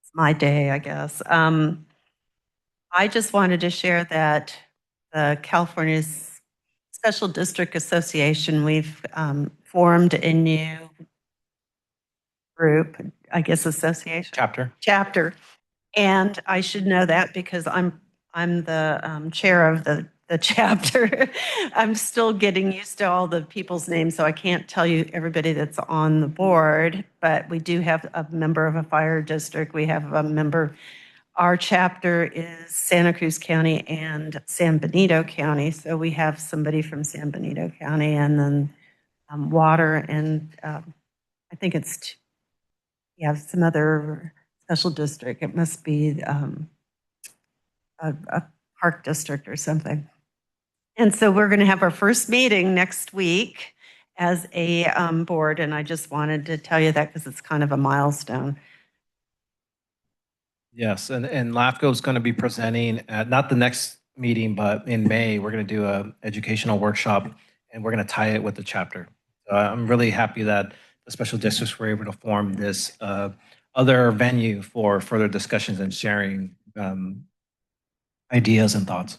It's my day, I guess. I just wanted to share that the California's Special District Association, we've formed a new group, I guess association? Chapter. And I should know that because I'm the chair of the chapter. I'm still getting used to all the people's names, so I can't tell you everybody that's on the board, but we do have a member of a fire district. We have a member. Our chapter is Santa Cruz County and San Benito County, so we have somebody from San Benito County, and then water, and I think it's, some other special district. It must be a park district or something. And so we're going to have our first meeting next week as a board, and I just wanted to tell you that because it's kind of a milestone. Yes, and LAFCO is going to be presenting at not the next meeting, but in May, we're going to do an educational workshop, and we're going to tie it with the chapter. So I'm really happy that the special districts were able to form this other venue for further discussions and sharing ideas and thoughts.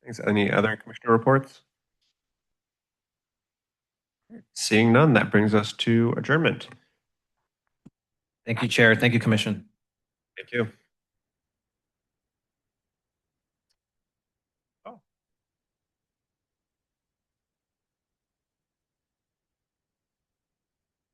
Thanks. Any other commissioner reports? Seeing none, that brings us to adjournment. Thank you, Chair. Thank you, Commission. Thank you.